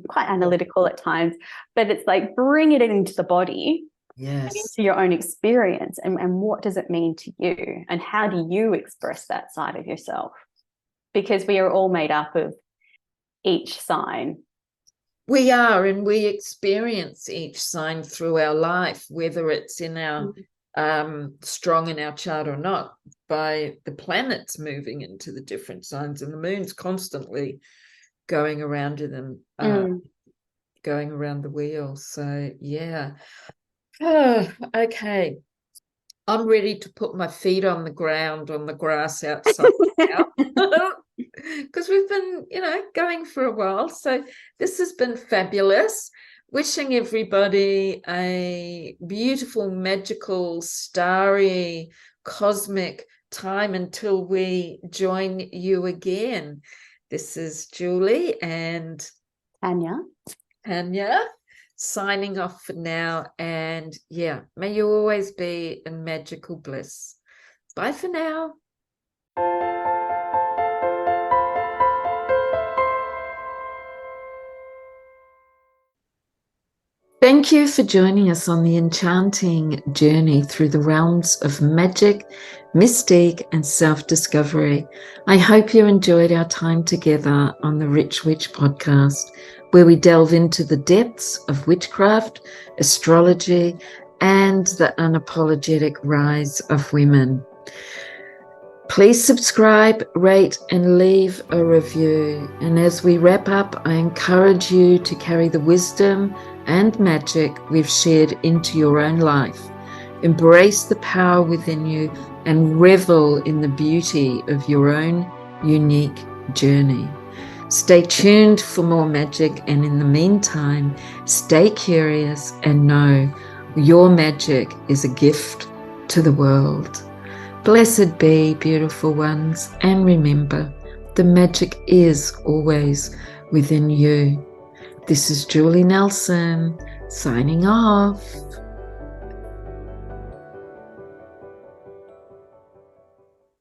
quite analytical at times, but it's like bring it into the body. Yes. Into your own experience, and what does it mean to you, and how do you express that side of yourself? Because we are all made up of each sign. We are, and we experience each sign through our life, whether it's in our strong in our chart or not, by the planets moving into the different signs, and the moon's constantly going around to them, going around the wheel. So yeah. Oh, okay. I'm ready to put my feet on the ground, on the grass outside now. Because we've been, going for a while. So this has been fabulous. Wishing everybody a beautiful, magical, starry, cosmic time until we join you again. This is Julie and Tanya signing off for now. And yeah, may you always be in magical bliss. Bye for now. Thank you for joining us on the enchanting journey through the realms of magic, mystique, and self-discovery. I hope you enjoyed our time together on the Rich Witch podcast, where we delve into the depths of witchcraft, astrology, and the unapologetic rise of women. Please subscribe, rate, and leave a review. And as we wrap up, I encourage you to carry the wisdom and magic we've shared into your own life. Embrace the power within you and revel in the beauty of your own unique journey. Stay tuned for more magic, and in the meantime, stay curious and know your magic is a gift to the world. Blessed be, beautiful ones, and remember, the magic is always within you. This is Julie Nelson, signing off.